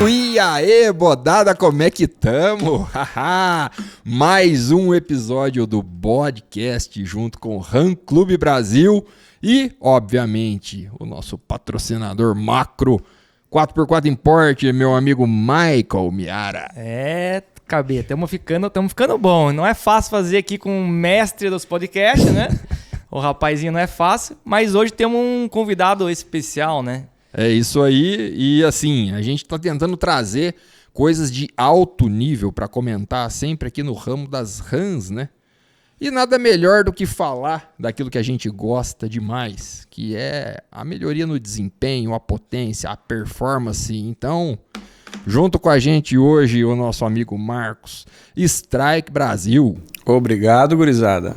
E aí, bodada, como é que tamo? Mais um episódio do podcast junto com o Ram Clube Brasil e, obviamente, o nosso patrocinador macro 4x4 Import, meu amigo Michael Miara. Cabê, estamos ficando bom. Não é fácil fazer aqui com o mestre dos podcasts, né? O rapazinho não é fácil, mas hoje temos um convidado especial, né? É isso aí, e assim, a gente está tentando trazer coisas de alto nível para comentar sempre aqui no ramo das RAMs, né? E nada melhor do que falar daquilo que a gente gosta demais, que é a melhoria no desempenho, a potência, a performance. Então, junto com a gente hoje, o nosso amigo Marcos, Strike Brasil. Obrigado, gurizada.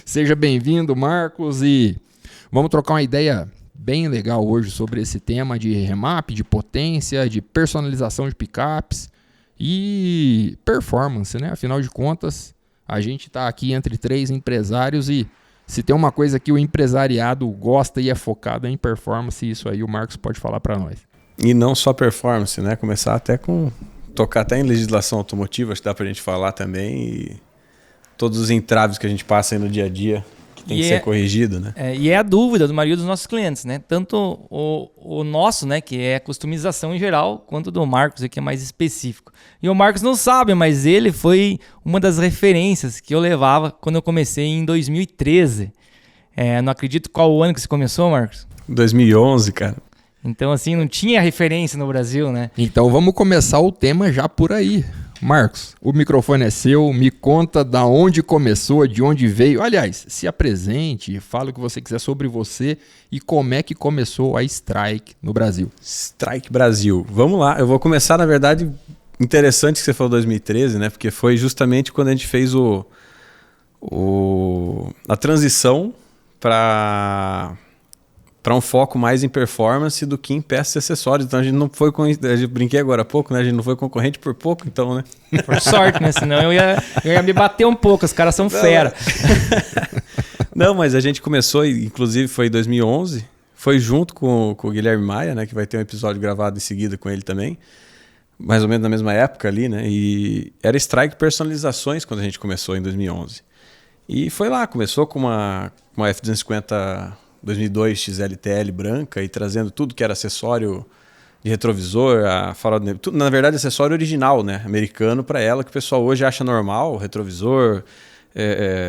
Seja bem-vindo, Marcos, e vamos trocar uma ideia bem legal hoje sobre esse tema de remap, de potência, de personalização de picapes e performance, né? Afinal de contas, a gente está aqui entre três empresários e se tem uma coisa que o empresariado gosta e é focado em performance, isso aí o Marcos pode falar para nós. E não só performance, né? Começar até com... tocar até em legislação automotiva, acho que dá pra gente falar também, e todos os entraves que a gente passa aí no dia a dia, que tem que ser corrigido, né? E é a dúvida da maioria dos nossos clientes, né? Tanto o nosso, né, que é customização em geral, quanto do Marcos, que é mais específico. E o Marcos não sabe, mas ele foi uma das referências que eu levava quando eu comecei em 2013. Não acredito qual ano que você começou, Marcos? 2011, cara. Então, assim, não tinha referência no Brasil, né? Então vamos começar o tema já por aí. Marcos, o microfone é seu, me conta da onde começou, de onde veio. Aliás, se apresente, fala o que você quiser sobre você e como é que começou a Strike no Brasil. Strike Brasil. Vamos lá, eu vou começar, na verdade, interessante que você falou 2013, né? Porque foi justamente quando a gente fez a transição para um foco mais em performance do que em peças e acessórios. Então a gente não foi eu brinquei agora há pouco, né? A gente não foi concorrente por pouco, então, né? Por sorte, né? Senão eu ia me bater um pouco, os caras são fera. Não, mas a gente começou, inclusive foi em 2011, foi junto com o Guilherme Maia, né? Que vai ter um episódio gravado em seguida com ele também, mais ou menos na mesma época ali, né? E era Strike Personalizações quando a gente começou em 2011. E foi lá, começou com uma F250 2002 XLTL branca e trazendo tudo que era acessório de retrovisor, a farol de... tudo, na verdade acessório original, né, americano para ela, que o pessoal hoje acha normal, retrovisor,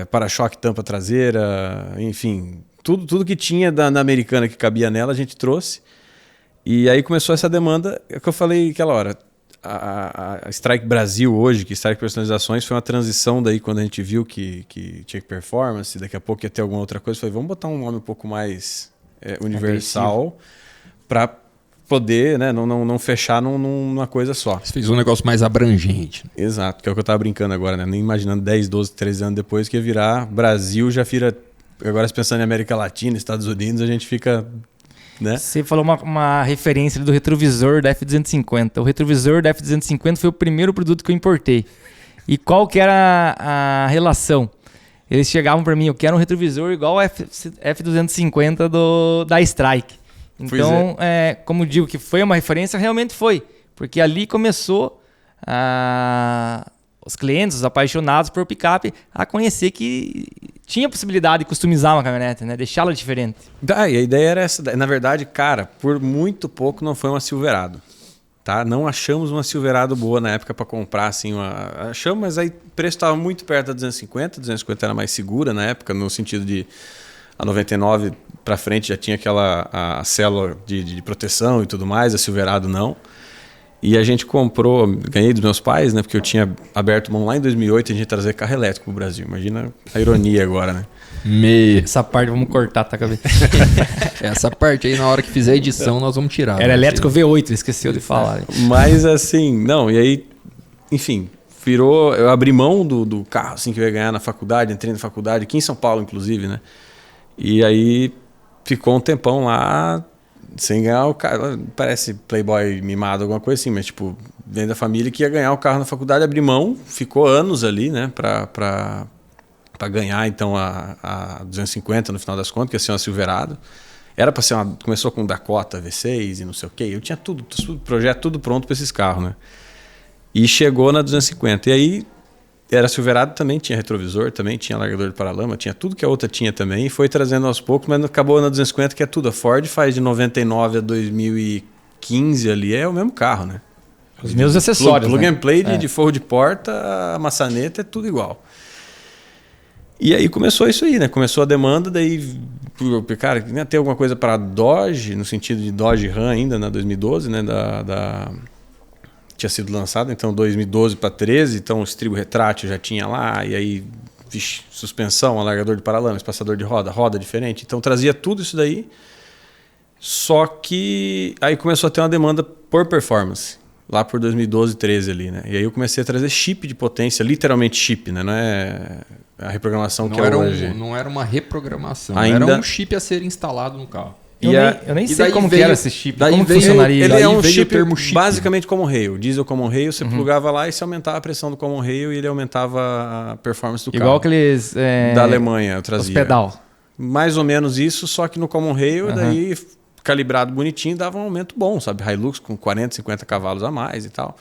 para-choque, tampa traseira, enfim, tudo que tinha na americana que cabia nela a gente trouxe. E aí começou essa demanda, que eu falei aquela hora, a Strike Brasil hoje, que Strike Personalizações, foi uma transição daí quando a gente viu que tinha performance, daqui a pouco ia ter alguma outra coisa. Falei, vamos botar um nome um pouco mais universal para poder, né, não fechar numa coisa só. Você fez um negócio mais abrangente. Exato, que é o que eu estava brincando agora, né? Nem imaginando 10, 12, 13 anos depois que ia virar Brasil, já vira... Agora pensando em América Latina, Estados Unidos, a gente fica... né? Você falou uma referência do retrovisor da F250. O retrovisor da F250 foi o primeiro produto que eu importei. E qual que era a relação? Eles chegavam para mim, eu quero um retrovisor igual ao F250 da Strike. Então, como digo que foi uma referência, realmente foi. Porque ali começou os clientes, os apaixonados por picape, a conhecer que tinha a possibilidade de customizar uma caminhonete, né? Deixá-la diferente. E a ideia era essa. Na verdade, cara, por muito pouco não foi uma Silverado. Tá? Não achamos uma Silverado boa na época para comprar. Assim, achamos, mas aí o preço estava muito perto da 250. A 250 era mais segura na época, no sentido de a 99 para frente já tinha a célula de proteção e tudo mais, a Silverado não. E a gente comprou, ganhei dos meus pais, né? Porque eu tinha aberto mão lá em 2008 e a gente ia trazer carro elétrico pro Brasil. Imagina a ironia agora, né? Essa parte vamos cortar, tá, cabeça? Essa parte aí, na hora que fizer a edição, nós vamos tirar. Era elétrico V8, esqueceu de falar. Mas assim, não, e aí, enfim, virou... Eu abri mão do carro assim, que eu ia ganhar na faculdade, entrei na faculdade, aqui em São Paulo, inclusive, né? E aí ficou um tempão lá... sem ganhar o carro, parece playboy mimado, alguma coisa assim, mas tipo, vem da família que ia ganhar o carro na faculdade, abrir mão, ficou anos ali, né, pra ganhar então a 250 no final das contas, que ia ser uma Silverado. Era para ser começou com Dakota V6 e não sei o quê. Eu tinha tudo, projeto tudo pronto para esses carros, né? E chegou na 250. E aí era Silverado, também tinha retrovisor, também tinha largador de paralama, tinha tudo que a outra tinha também. E foi trazendo aos poucos, mas acabou na 250, que é tudo. A Ford faz de 99 a 2015 ali, é o mesmo carro, né? Os meus acessórios, plug né? and play de forro de porta, a maçaneta, é tudo igual. E aí começou isso aí, né? Começou a demanda, daí, cara, tem alguma coisa para Dodge, no sentido de Dodge Ram ainda, na 2012, né? Tinha sido lançado, então 2012 para 13, então o estribo retrátil já tinha lá, e aí, vixe, suspensão, alargador de paralama, espaçador de roda diferente, então trazia tudo isso daí, só que aí começou a ter uma demanda por performance, lá por 2012, 13 ali, né? E aí eu comecei a trazer chip de potência, literalmente chip, né? Não é a reprogramação que é hoje. Não era uma reprogramação, Ainda... era um chip a ser instalado no carro. Eu nem sei como que era esse chip, como veio, funcionaria. Ele daí é um veio chip, o termo chip basicamente Common Rail. Diesel Common Rail, você plugava lá e você aumentava a pressão do Common Rail e ele aumentava a performance do carro. Igual aqueles... da Alemanha eu trazia. Os pedal. Mais ou menos isso, só que no Common Rail, daí calibrado bonitinho, dava um aumento bom, sabe? Hilux com 40, 50 cavalos a mais e tal.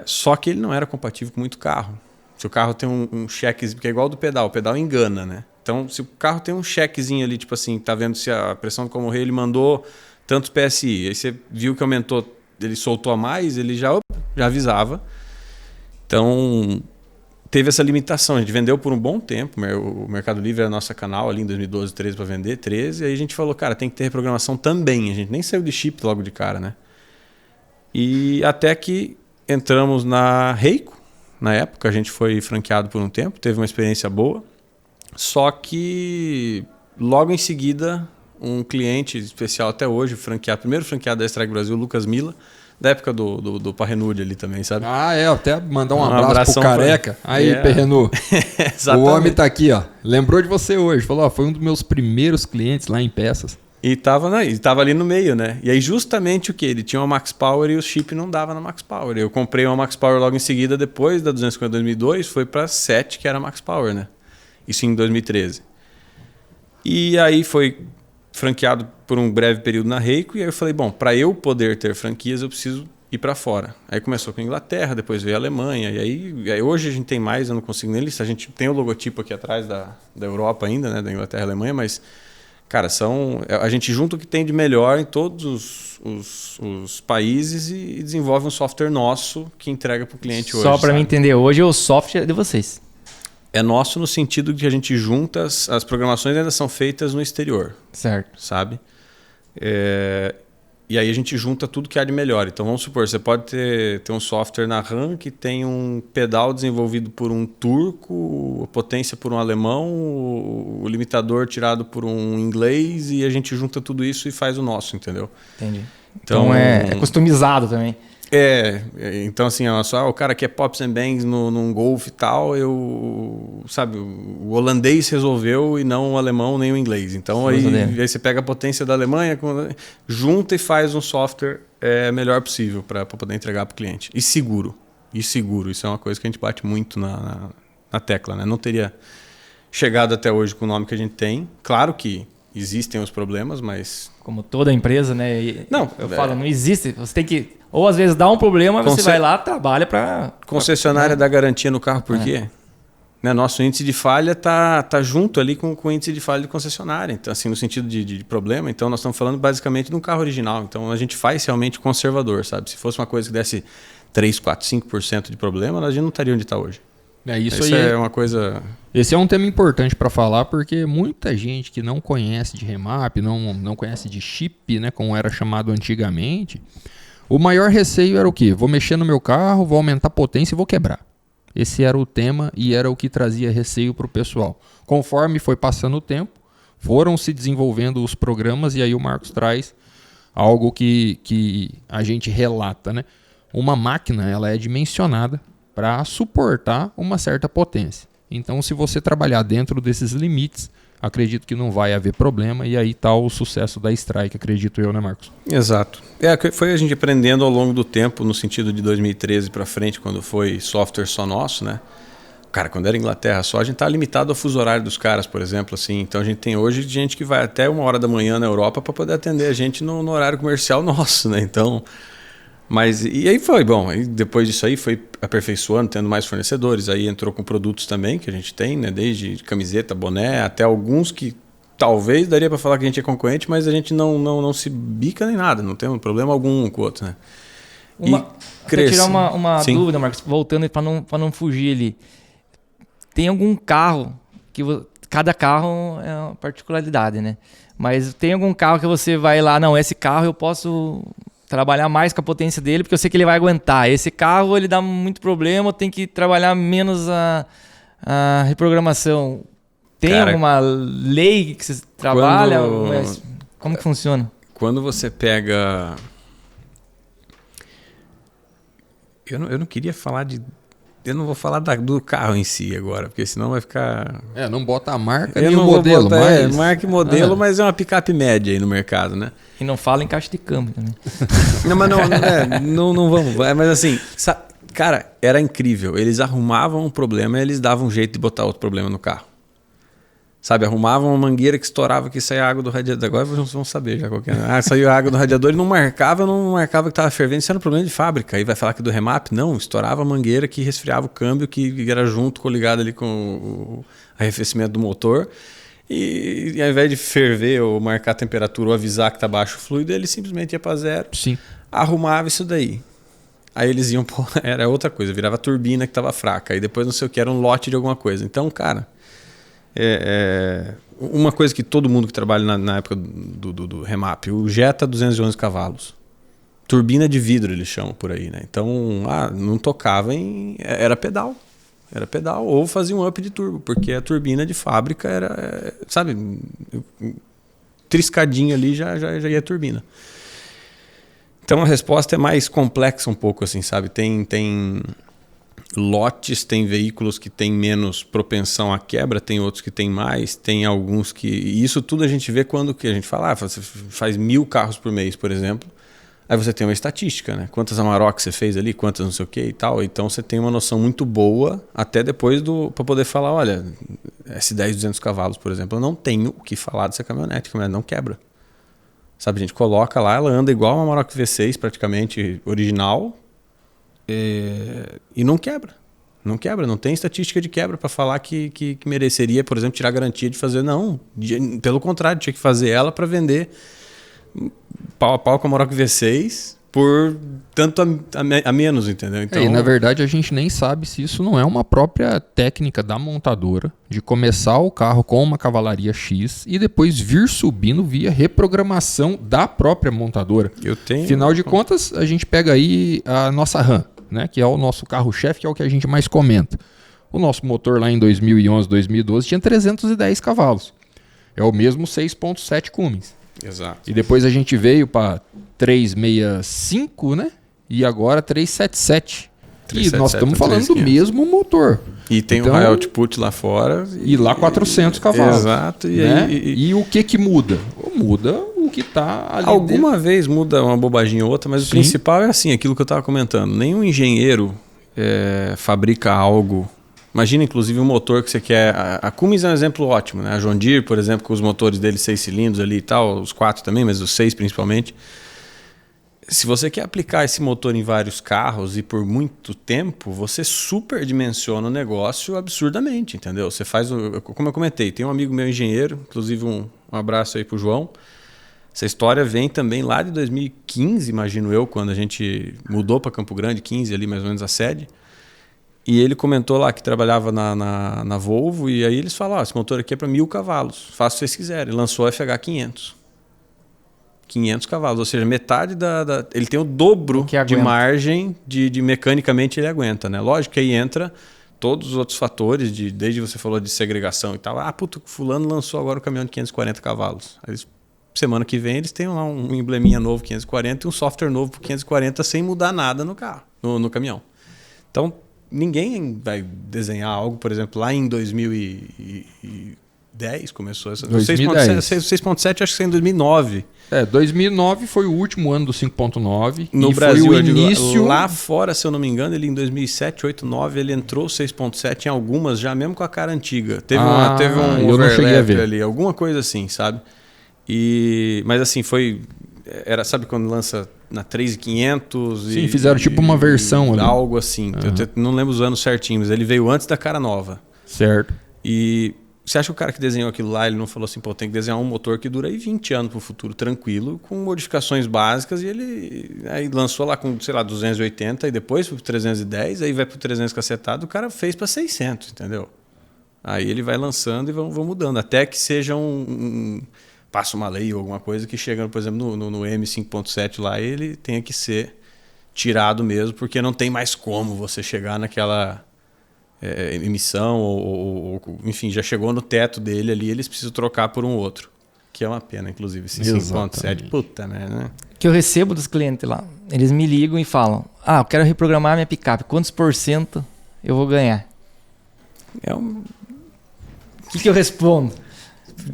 Só que ele não era compatível com muito carro. Se o carro tem um cheque, porque é igual do pedal, o pedal engana, né? Então, se o carro tem um chequezinho ali, tipo assim, tá vendo se a pressão do Common Rail ele mandou tantos PSI, aí você viu que aumentou, ele soltou a mais, ele já avisava. Então, teve essa limitação. A gente vendeu por um bom tempo, o Mercado Livre era nosso canal ali em 2012, 13 para vender, 13, aí a gente falou, cara, tem que ter reprogramação também. A gente nem saiu de chip logo de cara, né? E até que entramos na Reiko, na época, a gente foi franqueado por um tempo, teve uma experiência boa. Só que logo em seguida, um cliente especial até hoje, primeiro franqueado da Strike Brasil, Lucas Mila, da época do Parrenude ali também, sabe? Até mandar um abraço pro Careca. Aí, Perrenu, o homem tá aqui, ó. Lembrou de você hoje. Falou, foi um dos meus primeiros clientes lá em peças. E tava ali no meio, né? E aí justamente o que? Ele tinha uma Max Power e o chip não dava na Max Power. Eu comprei uma Max Power logo em seguida, depois da 250 2002, foi para 7, que era a Max Power, né? Isso em 2013. E aí foi franqueado por um breve período na Reiko, e aí eu falei, bom, para eu poder ter franquias, eu preciso ir para fora. Aí começou com a Inglaterra, depois veio a Alemanha, e aí hoje a gente tem mais, eu não consigo nem listar, a gente tem o logotipo aqui atrás da Europa ainda, né? Da Inglaterra e Alemanha, mas... Cara, a gente junta o que tem de melhor em todos os países e desenvolve um software nosso que entrega para o cliente hoje. Só para mim entender, hoje o software é de vocês. É nosso no sentido de que a gente junta, as programações ainda são feitas no exterior. Certo. Sabe? E aí a gente junta tudo que há de melhor. Então vamos supor, você pode ter um software na RAM que tem um pedal desenvolvido por um turco, a potência por um alemão, o limitador tirado por um inglês, e a gente junta tudo isso e faz o nosso, entendeu? Entendi. Então é customizado também. Então assim, só o cara que é Pops and Bangs num Golf e tal, sabe, o holandês resolveu e não o alemão nem o inglês. Então aí você pega a potência da Alemanha, junta e faz um software melhor possível para poder entregar para o cliente. E seguro, isso é uma coisa que a gente bate muito na tecla, né? Não teria chegado até hoje com o nome que a gente tem. Claro que existem os problemas, mas... Como toda empresa, né? Eu falo, não existe, você tem que... Ou às vezes dá um problema, você vai lá, trabalha para... Concessionária dá garantia no carro, por quê? Né? Nosso índice de falha tá junto ali com o índice de falha de concessionária. Então, assim, no sentido de problema, então nós estamos falando basicamente de um carro original. Então a gente faz realmente conservador, sabe? Se fosse uma coisa que desse 3, 4, 5% de problema, a gente não estaria onde está hoje. Isso aí é uma coisa... Esse é um tema importante para falar, porque muita gente que não conhece de remap, não conhece de chip, né, como era chamado antigamente, o maior receio era o quê? Vou mexer no meu carro, vou aumentar a potência e vou quebrar. Esse era o tema e era o que trazia receio para o pessoal. Conforme foi passando o tempo, foram se desenvolvendo os programas, e aí o Marcos traz algo que a gente relata, né? Uma máquina, ela é dimensionada para suportar uma certa potência. Então, se você trabalhar dentro desses limites, acredito que não vai haver problema, e aí está o sucesso da Strike, acredito eu, né, Marcos? Exato. Foi a gente aprendendo ao longo do tempo, no sentido de 2013 para frente, quando foi software só nosso, né? Cara, quando era Inglaterra só, a gente tá limitado ao fuso horário dos caras, por exemplo, assim. Então a gente tem hoje gente que vai até 1h da manhã na Europa para poder atender a gente no horário comercial nosso, né? Então, mas e aí foi bom. Aí depois disso aí foi aperfeiçoando, tendo mais fornecedores. Aí entrou com produtos também que a gente tem, né? Desde camiseta, boné, até alguns que talvez daria para falar que a gente é concorrente, mas a gente não se bica nem nada, não tem um problema algum com o outro, né? Queria tirar uma dúvida, Marcos, voltando para não fugir ali. Tem algum carro que cada carro é uma particularidade, né? Mas tem algum carro que você vai lá, não, esse carro eu posso trabalhar mais com a potência dele porque eu sei que ele vai aguentar. Esse carro ele dá muito problema, eu tenho que trabalhar menos a reprogramação. Tem alguma lei que você trabalha? Como que funciona? Quando você pega... Eu não queria falar de... Eu não vou falar do carro em si agora, porque senão vai ficar... Não bota a marca nem o modelo. Marca e modelo, mas é uma picape média aí no mercado, né? E não fala em caixa de câmbio também. Não, mas não vamos... Mas assim, cara, era incrível. Eles arrumavam um problema e eles davam um jeito de botar outro problema no carro. Sabe, arrumavam uma mangueira que estourava, que saía água do radiador. Agora vocês vão saber já qual que é. Saiu água do radiador e não marcava que estava fervendo. Isso era um problema de fábrica. Aí vai falar que do remap? Não, estourava a mangueira que resfriava o câmbio, que era junto, coligado ali com o arrefecimento do motor. E ao invés de ferver ou marcar a temperatura ou avisar que está baixo o fluido, ele simplesmente ia para zero. Sim. Arrumava isso daí. Aí eles iam, era outra coisa, virava a turbina que estava fraca. Aí depois não sei o que, era um lote de alguma coisa. Então, cara... uma coisa que todo mundo que trabalha na época do remap, o Jetta 211 cavalos, turbina de vidro eles chamam por aí, né? Então não tocava era pedal ou fazia um up de turbo, porque a turbina de fábrica era, sabe, triscadinho ali já ia a turbina. Então a resposta é mais complexa um pouco assim, sabe? Tem lotes, tem veículos que têm menos propensão à quebra, tem outros que têm mais, tem alguns que... E isso tudo a gente vê quando que a gente fala, você faz 1000 carros por mês, por exemplo, aí você tem uma estatística, né? Quantas Amarok você fez ali, quantas não sei o que e tal, então você tem uma noção muito boa até depois para poder falar, olha, S10 200 cavalos, por exemplo, eu não tenho o que falar dessa caminhonete, a caminhonete não quebra. Sabe, a gente coloca lá, ela anda igual uma Amarok V6 praticamente original, e não quebra. Não quebra, não tem estatística de quebra para falar que mereceria, por exemplo, tirar a garantia de fazer. Não, pelo contrário, tinha que fazer ela para vender pau a pau com a Amarok V6 por tanto a menos, entendeu? Então, e na verdade a gente nem sabe se isso não é uma própria técnica da montadora de começar o carro com uma cavalaria X e depois vir subindo via reprogramação da própria montadora. Afinal de contas, a gente pega aí a nossa RAM, né, que é o nosso carro-chefe, que é o que a gente mais comenta. O nosso motor lá em 2011, 2012 tinha 310 cavalos. É o mesmo 6.7 Cummins. Exato. E depois a gente veio para 365, né? E agora 377. E nós estamos falando do mesmo motor. E tem um high output lá fora. E lá 400 cavalos. Exato. E o que muda? Muda o que está ali alguma vez muda uma bobaginha ou outra, mas o principal é assim, aquilo que eu estava comentando. Nenhum engenheiro fabrica algo... Imagina, inclusive, um motor que você quer... A Cummins é um exemplo ótimo, né? A John Deere, por exemplo, com os motores dele 6 cilindros ali e tal, os 4 também, mas os 6 principalmente. Se você quer aplicar esse motor em vários carros e por muito tempo, você superdimensiona o negócio absurdamente, entendeu? Você faz, como eu comentei, tem um amigo meu engenheiro, inclusive um abraço aí pro João. Essa história vem também lá de 2015, imagino eu, quando a gente mudou para Campo Grande, 15 ali mais ou menos a sede. E ele comentou lá que trabalhava na Volvo e aí eles falaram, esse motor aqui é para 1000 cavalos, faça o que vocês quiserem. Lançou a FH 500. 500 cavalos, ou seja, metade ele tem o dobro de margem de mecanicamente ele aguenta, né? Lógico que aí entra todos os outros fatores, desde você falou de segregação e tal. Fulano lançou agora o caminhão de 540 cavalos. Aí, semana que vem eles têm lá um embleminha novo 540 e um software novo por 540 sem mudar nada no carro, no caminhão. Então, ninguém vai desenhar algo, por exemplo, lá em 2000 2010 começou essa. 2010. 6.7 acho que foi em 2009. 2009 foi o último ano do 5.9. No e Brasil, foi o início... lá fora, se eu não me engano, ele em 2007, 8, 9, ele entrou 6.7 em algumas já, mesmo com a cara antiga. Teve um eu não cheguei a ver. ali, alguma coisa assim, sabe? Mas assim, era, sabe quando lança na 3.500? Sim, fizeram tipo uma versão ali. Algo assim. Eu não lembro os anos certinhos, mas ele veio antes da cara nova. Certo. E você acha que o cara que desenhou aquilo lá, ele não falou assim, pô, tem que desenhar um motor que dura aí 20 anos pro futuro, tranquilo, com modificações básicas, e ele aí lançou lá com, sei lá, 280, e depois pro 310, aí vai pro 300 cacetado, o cara fez para 600, entendeu? Aí ele vai lançando e vão mudando, até que seja passa uma lei ou alguma coisa que chega, por exemplo, no M5.7 lá, ele tenha que ser tirado mesmo, porque não tem mais como você chegar naquela emissão ou enfim, já chegou no teto dele ali, eles precisam trocar por um outro, que é uma pena, inclusive, esse 5.7, puta merda, né? Que eu recebo dos clientes lá, eles me ligam e falam, eu quero reprogramar minha picape, quantos % eu vou ganhar? O que eu respondo?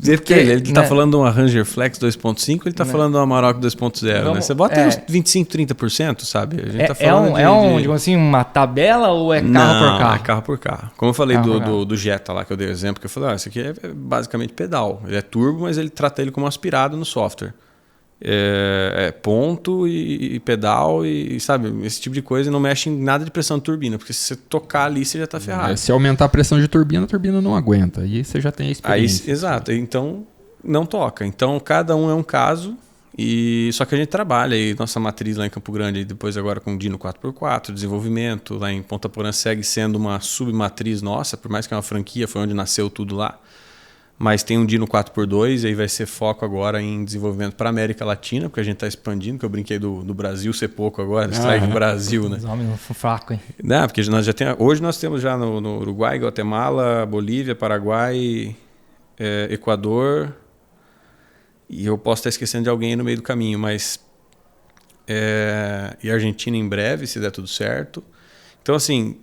Porque ele tá falando de uma Ranger Flex 2.5, ele tá falando de uma Amarok 2.0, né? Você bota uns 25, 30%, sabe? A gente tá falando digamos assim, uma tabela ou é carro por carro? É carro por carro. Como eu falei do Jetta lá, que eu dei o exemplo, que eu falei, isso aqui é basicamente pedal. Ele é turbo, mas ele trata ele como aspirado no software. Ponto e pedal e, sabe, esse tipo de coisa, e não mexe em nada de pressão de turbina, porque se você tocar ali, você já tá ferrado. Se aumentar a pressão de turbina, a turbina não aguenta. Aí você já tem a experiência. Exato. Então, não toca. Então, cada um é um caso, só que a gente trabalha aí, nossa matriz lá em Campo Grande, depois agora com o Dino 4x4, desenvolvimento, lá em Ponta Porã segue sendo uma submatriz nossa, por mais que é uma franquia, foi onde nasceu tudo lá. Mas tem um Dino 4x2 e aí vai ser foco agora em desenvolvimento para a América Latina, porque a gente está expandindo, que eu brinquei do Brasil ser pouco agora, strike no Brasil, né? Os homens são fracos, hein? Não, porque hoje nós temos já no Uruguai, Guatemala, Bolívia, Paraguai, Equador, e eu posso estar esquecendo de alguém aí no meio do caminho, mas e Argentina em breve, se der tudo certo. Então, assim,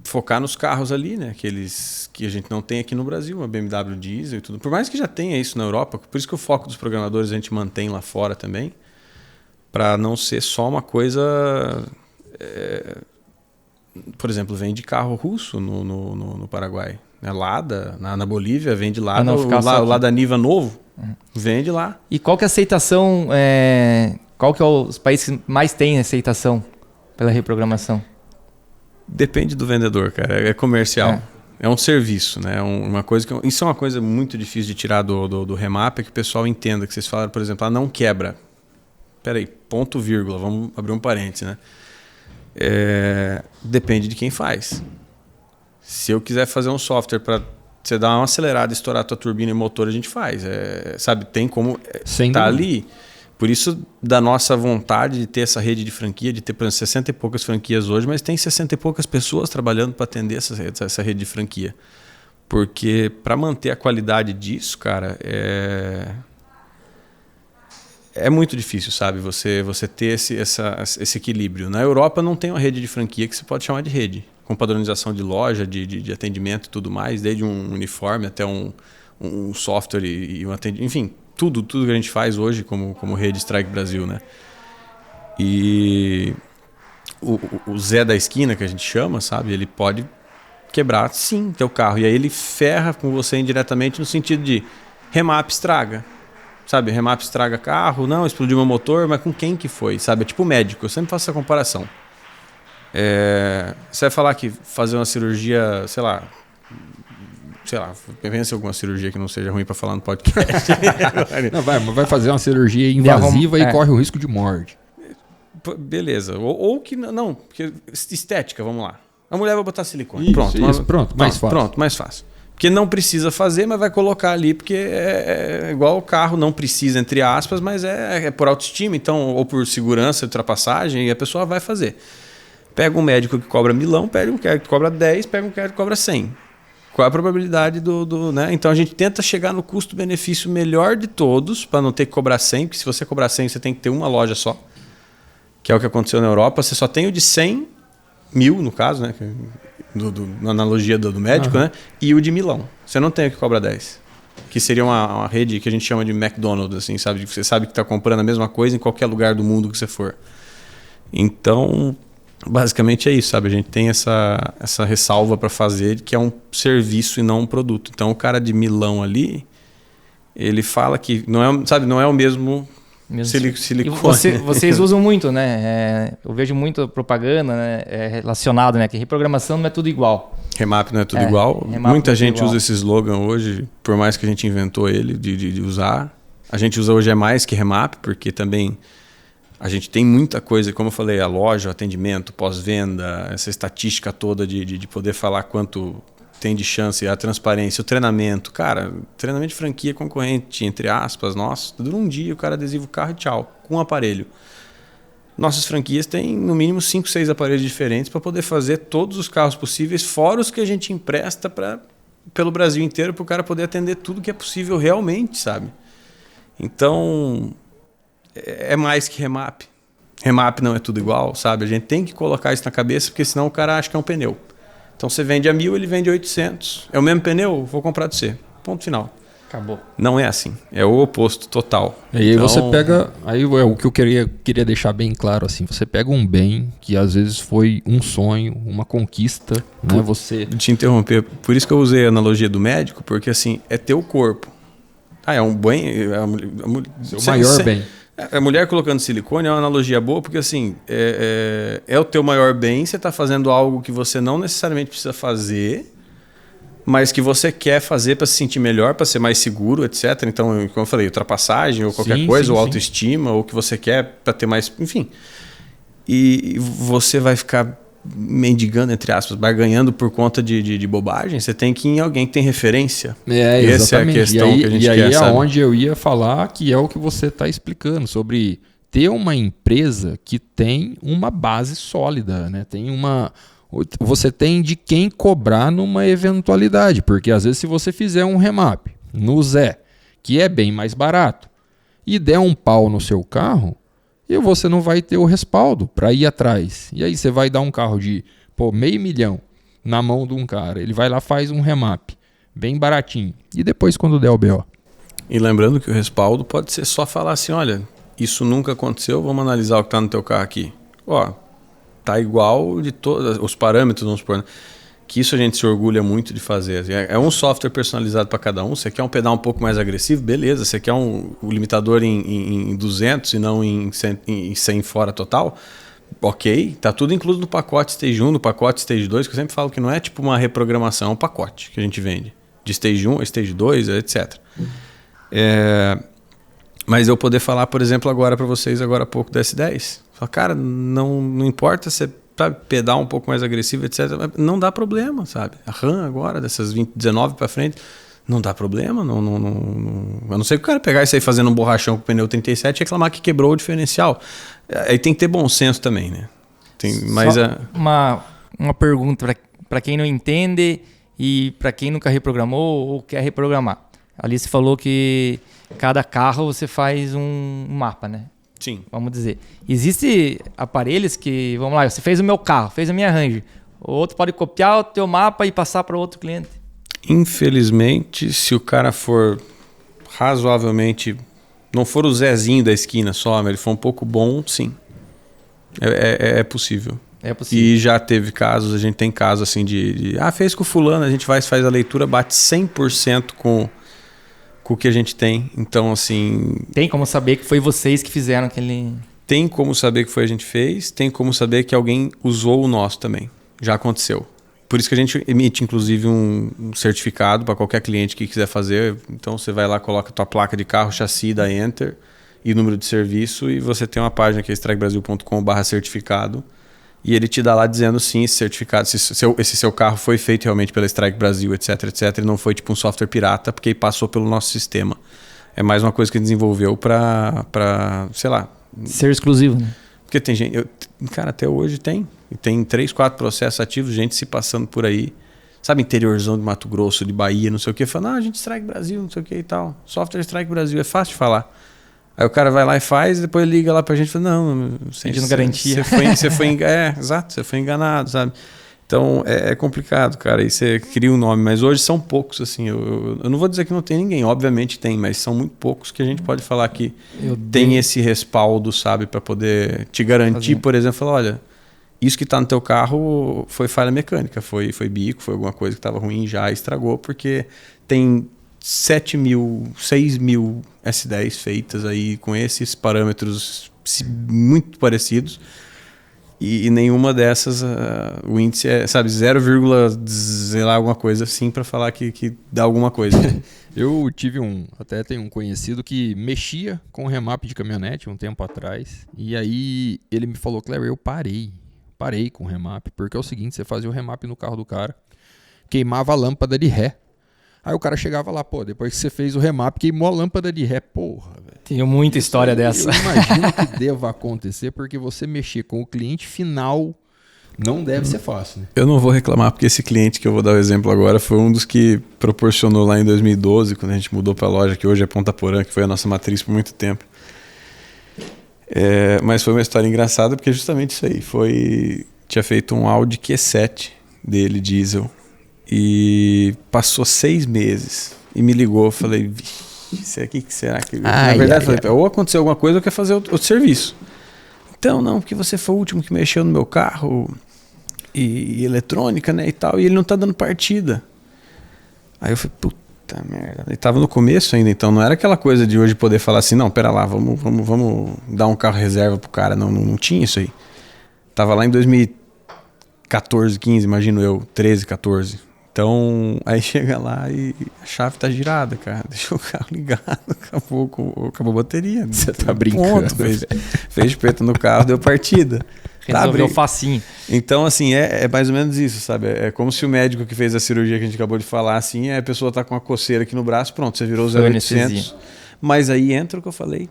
focar nos carros ali, né? Aqueles que a gente não tem aqui no Brasil, a BMW diesel e tudo. Por mais que já tenha isso na Europa, por isso que o foco dos programadores a gente mantém lá fora também, para não ser só uma coisa... por exemplo, vende carro russo no Paraguai. Lada, na Bolívia, vende Lada. O Lada Niva novo, vende lá. E qual que é a aceitação... qual que é os países que mais têm aceitação pela reprogramação? Depende do vendedor, cara. É comercial. É um serviço, né? Uma coisa isso é uma coisa muito difícil de tirar do remap, é que o pessoal entenda. Que vocês falaram, por exemplo, não quebra. Peraí, ponto, vírgula. Vamos abrir um parênteses, né? Depende de quem faz. Se eu quiser fazer um software para você dar uma acelerada e estourar a tua turbina e motor, a gente faz. Sabe, tem como tá ali. Por isso, da nossa vontade de ter essa rede de franquia, de ter, por exemplo, 60 e poucas franquias hoje, mas tem 60 e poucas pessoas trabalhando para atender essa rede de franquia. Porque para manter a qualidade disso, cara, é muito difícil, sabe? Você ter esse equilíbrio. Na Europa não tem uma rede de franquia que você pode chamar de rede, com padronização de loja, de atendimento e tudo mais, desde um uniforme até um software e um atendimento, enfim... Tudo que a gente faz hoje como rede Strike Brasil, né? E o Zé da esquina, que a gente chama, sabe? Ele pode quebrar, sim, teu carro. E aí ele ferra com você indiretamente no sentido de remap estraga. Sabe? Remap estraga carro, não, explodiu meu motor, mas com quem que foi? Sabe? É tipo médico, eu sempre faço essa comparação. Você vai falar que fazer uma cirurgia, sei lá, pensa em alguma cirurgia que não seja ruim para falar no podcast. Não, vai fazer uma cirurgia invasiva e corre o risco de morte. Beleza. Ou que não, porque estética, vamos lá. A mulher vai botar silicone. Pronto, mais fácil. Pronto, mais fácil. Porque não precisa fazer, mas vai colocar ali, porque é igual o carro, não precisa, entre aspas, mas é por autoestima, então, ou por segurança, ultrapassagem, e a pessoa vai fazer. Pega um médico que cobra 1.000, pega um que cobra 10, pega um que cobra 100. Qual é a probabilidade né? Então a gente tenta chegar no custo-benefício melhor de todos, para não ter que cobrar 100, porque se você cobrar 100, você tem que ter uma loja só, que é o que aconteceu na Europa. Você só tem o de 100 mil, no caso, né? Na analogia do médico, né? E o de 1.000. Você não tem o que cobra 10. Que seria uma rede que a gente chama de McDonald's, assim, sabe? Você sabe que está comprando a mesma coisa em qualquer lugar do mundo que você for. Então, basicamente é isso, sabe? A gente tem essa ressalva para fazer, que é um serviço e não um produto. Então, o cara de Milão ali, ele fala que não é o mesmo silicone. E vocês usam muito, né? Eu vejo muito propaganda, né? Relacionado, né? Que reprogramação não é tudo igual. Remap não é tudo igual. Muita gente usa esse slogan hoje, por mais que a gente inventou ele de usar. A gente usa hoje mais que remap, porque também a gente tem muita coisa, como eu falei, a loja, o atendimento, pós-venda, essa estatística toda de poder falar quanto tem de chance, a transparência, o treinamento. Cara, treinamento de franquia concorrente, entre aspas, nossa, dura um dia, o cara adesiva o carro e tchau, com um aparelho. Nossas franquias têm no mínimo 5, 6 aparelhos diferentes para poder fazer todos os carros possíveis, fora os que a gente empresta pelo Brasil inteiro, para o cara poder atender tudo que é possível realmente, sabe? Então, é mais que remap. Remap não é tudo igual, sabe? A gente tem que colocar isso na cabeça, porque senão o cara acha que é um pneu. Então você vende a 1.000, ele vende a 800. É o mesmo pneu? Vou comprar de você. Ponto final. Acabou. Não é assim. É o oposto total. E aí você pega... Aí o que eu queria deixar bem claro, assim. Você pega um bem que às vezes foi um sonho, uma conquista, né? Você... Te interromper. Por isso que eu usei a analogia do médico, porque assim, é teu corpo. É um bem... Seu maior bem. A mulher colocando silicone é uma analogia boa, porque assim, é o teu maior bem, você está fazendo algo que você não necessariamente precisa fazer, mas que você quer fazer para se sentir melhor, para ser mais seguro, etc. Então, como eu falei, ultrapassagem ou qualquer coisa, ou autoestima, ou que você quer para ter mais... Enfim. E você vai ficar mendigando, entre aspas, barganhando por conta de bobagem. Você tem que ir em alguém que tem referência. Essa é a questão que a gente quer, E aí sabe? é onde eu ia falar, que é o que você está explicando, sobre ter uma empresa que tem uma base sólida, né? Você tem de quem cobrar numa eventualidade, porque às vezes se você fizer um remap no Zé, que é bem mais barato, e der um pau no seu carro, e você não vai ter o respaldo para ir atrás. E aí você vai dar um carro de $500 mil na mão de um cara, ele vai lá, faz um remap bem baratinho, e depois quando der o BO. E lembrando que o respaldo pode ser só falar assim, olha, isso nunca aconteceu, vamos analisar o que está no teu carro aqui. Ó, tá igual de todos os parâmetros, vamos supor, né? Que isso a gente se orgulha muito de fazer. É um software personalizado para cada um. Você quer um pedal um pouco mais agressivo? Beleza. Você quer um limitador em 200 e não em 100 fora total? Ok. Tá tudo incluso no pacote Stage 1, no pacote Stage 2, que eu sempre falo que não é tipo uma reprogramação, é um pacote que a gente vende. De Stage 1 a Stage 2, etc. Mas eu poder falar, por exemplo, agora para vocês, agora há pouco, do S10. Falar, cara, não importa se pedal um pouco mais agressivo, etc. Não dá problema, sabe? A RAM agora, dessas 19 para frente, não dá problema. Não, a não ser que o cara pegar isso aí fazendo um borrachão com o pneu 37 e reclamar que quebrou o diferencial. Aí tem que ter bom senso também, né? Uma pergunta para quem não entende e para quem nunca reprogramou ou quer reprogramar. Ali você falou que cada carro você faz um mapa, né? Sim. Vamos dizer. Existem aparelhos que, vamos lá, você fez o meu carro, fez a minha Ranger. O outro pode copiar o teu mapa e passar para outro cliente. Infelizmente, se o cara for razoavelmente... Não for o Zezinho da esquina só, mas ele for um pouco bom, sim. É possível. É possível. E já teve casos, a gente tem casos assim fez com o fulano, a gente faz a leitura, bate 100% com o que a gente tem. Então, assim... Tem como saber que foi vocês que fizeram aquele... Tem como saber que foi a gente fez, tem como saber que alguém usou o nosso também. Já aconteceu. Por isso que a gente emite, inclusive, um certificado para qualquer cliente que quiser fazer. Então, você vai lá, coloca a tua placa de carro, chassi, dá Enter e número de serviço, e você tem uma página que é strikebrasil.com/certificado. E ele te dá lá dizendo sim, esse certificado, se esse seu carro foi feito realmente pela Strike Brasil, etc, etc, e não foi tipo um software pirata, porque passou pelo nosso sistema. É mais uma coisa que desenvolveu para, sei lá... Ser exclusivo, né? Porque tem gente... Cara, até hoje tem. E tem 3, 4 processos ativos, gente se passando por aí. Sabe, interiorzão de Mato Grosso, de Bahia, não sei o quê. Falando, a gente Strike Brasil, não sei o quê e tal. Software Strike Brasil, é fácil de falar. Aí o cara vai lá e faz, e depois liga lá pra gente e fala, não... Pedindo garantia. Você foi exato, você foi enganado, sabe? Então é complicado, cara. E você cria um nome, mas hoje são poucos, assim. Eu não vou dizer que não tem ninguém, obviamente tem, mas são muito poucos que a gente pode falar que tem esse respaldo, sabe, para poder te garantir, por exemplo, falar, olha, isso que está no teu carro foi falha mecânica, foi bico, foi alguma coisa que estava ruim, já estragou, porque tem 7.000, 6.000 S10 feitas aí com esses parâmetros muito parecidos. E nenhuma dessas, o índice é, sabe, 0, sei lá, alguma coisa assim para falar que dá alguma coisa. Eu tive até tem um conhecido que mexia com remap de caminhonete um tempo atrás. E aí ele me falou, Cleber, eu parei com o remap. Porque é o seguinte, você fazia o remap no carro do cara, queimava a lâmpada de ré. Aí o cara chegava lá, pô, depois que você fez o remap, queimou a lâmpada de ré. Porra, velho. Tenho muita história dessa. Eu imagino que deva acontecer, porque você mexer com o cliente final não deve ser fácil, né? Eu não vou reclamar, porque esse cliente que eu vou dar o exemplo agora foi um dos que proporcionou lá em 2012, quando a gente mudou para a loja, que hoje é Ponta Porã, que foi a nossa matriz por muito tempo. Mas foi uma história engraçada, porque justamente isso aí. Tinha feito um Audi Q7 dele, diesel. E passou 6 meses e me ligou, eu falei, isso aqui que será que... Na verdade, eu falei, ou aconteceu alguma coisa ou quer fazer outro serviço. Então, não, porque você foi o último que mexeu no meu carro e eletrônica, né, e tal, e ele não tá dando partida. Aí eu falei, puta merda. Ele tava no começo ainda, então não era aquela coisa de hoje poder falar assim, não, pera lá, vamos dar um carro reserva pro cara. Não tinha isso aí. Tava lá em 2014, 15, imagino eu, 13, 14. Então, aí chega lá e a chave tá girada, cara. Deixou o carro ligado, acabou a bateria. Você tá brincando. Fez preto no carro, deu partida. Resolveu facinho. Então, assim, é mais ou menos isso, sabe? É como se o médico que fez a cirurgia que a gente acabou de falar, assim, a pessoa tá com uma coceira aqui no braço, pronto, você virou o 0800. Mas aí entra o que eu falei.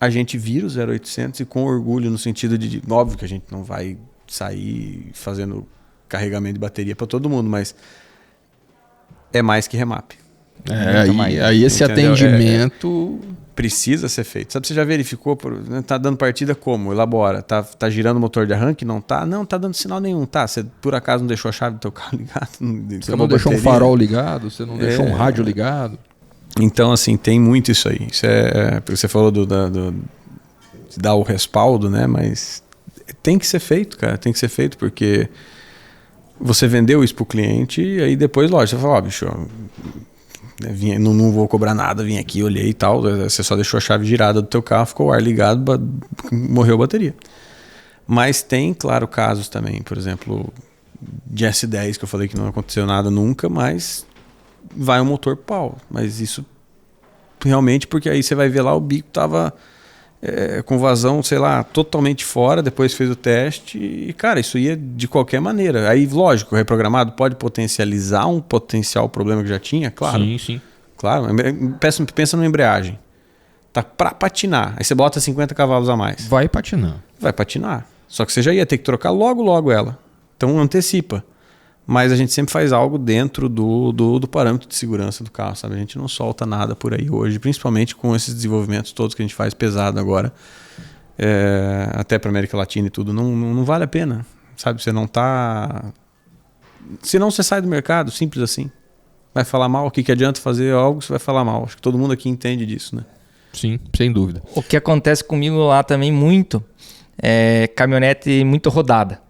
A gente vira o 0800 e com orgulho, no sentido de... Óbvio que a gente não vai sair fazendo carregamento de bateria para todo mundo, mas... é mais que remap. Aí esse entendeu? Atendimento... precisa ser feito. Sabe, você já verificou, tá dando partida como? Elabora. Tá girando o motor de arranque? Não tá? Não tá dando sinal nenhum. Tá, você por acaso não deixou a chave do teu carro ligado? Você não deixou um farol ligado? Você não deixou um rádio ligado? Então, assim, tem muito isso aí. Isso porque você falou de dar o respaldo, né? Mas tem que ser feito, cara. Tem que ser feito porque... você vendeu isso pro cliente e aí depois, lógico, você fala, bicho, não vou cobrar nada, vim aqui, olhei e tal, você só deixou a chave girada do teu carro, ficou o ar ligado, morreu a bateria. Mas tem, claro, casos também, por exemplo, de S10, que eu falei que não aconteceu nada nunca, mas vai o motor pau. Mas isso realmente, porque aí você vai ver lá, o bico tava... com vazão, sei lá, totalmente fora, depois fez o teste e, cara, isso ia de qualquer maneira. Aí, lógico, o reprogramado pode potencializar um potencial problema que já tinha, claro. Sim. Claro, pensa numa embreagem. Tá pra patinar, aí você bota 50 cavalos a mais. Vai patinar. Só que você já ia ter que trocar logo ela. Então antecipa. Mas a gente sempre faz algo dentro do parâmetro de segurança do carro, sabe? A gente não solta nada por aí hoje, principalmente com esses desenvolvimentos todos que a gente faz pesado agora, até para América Latina e tudo, não vale a pena, sabe? Você não tá... Senão você sai do mercado, simples assim. Vai falar mal, o que adianta fazer algo, você vai falar mal. Acho que todo mundo aqui entende disso, né? Sim, sem dúvida. O que acontece comigo lá também muito é caminhonete muito rodada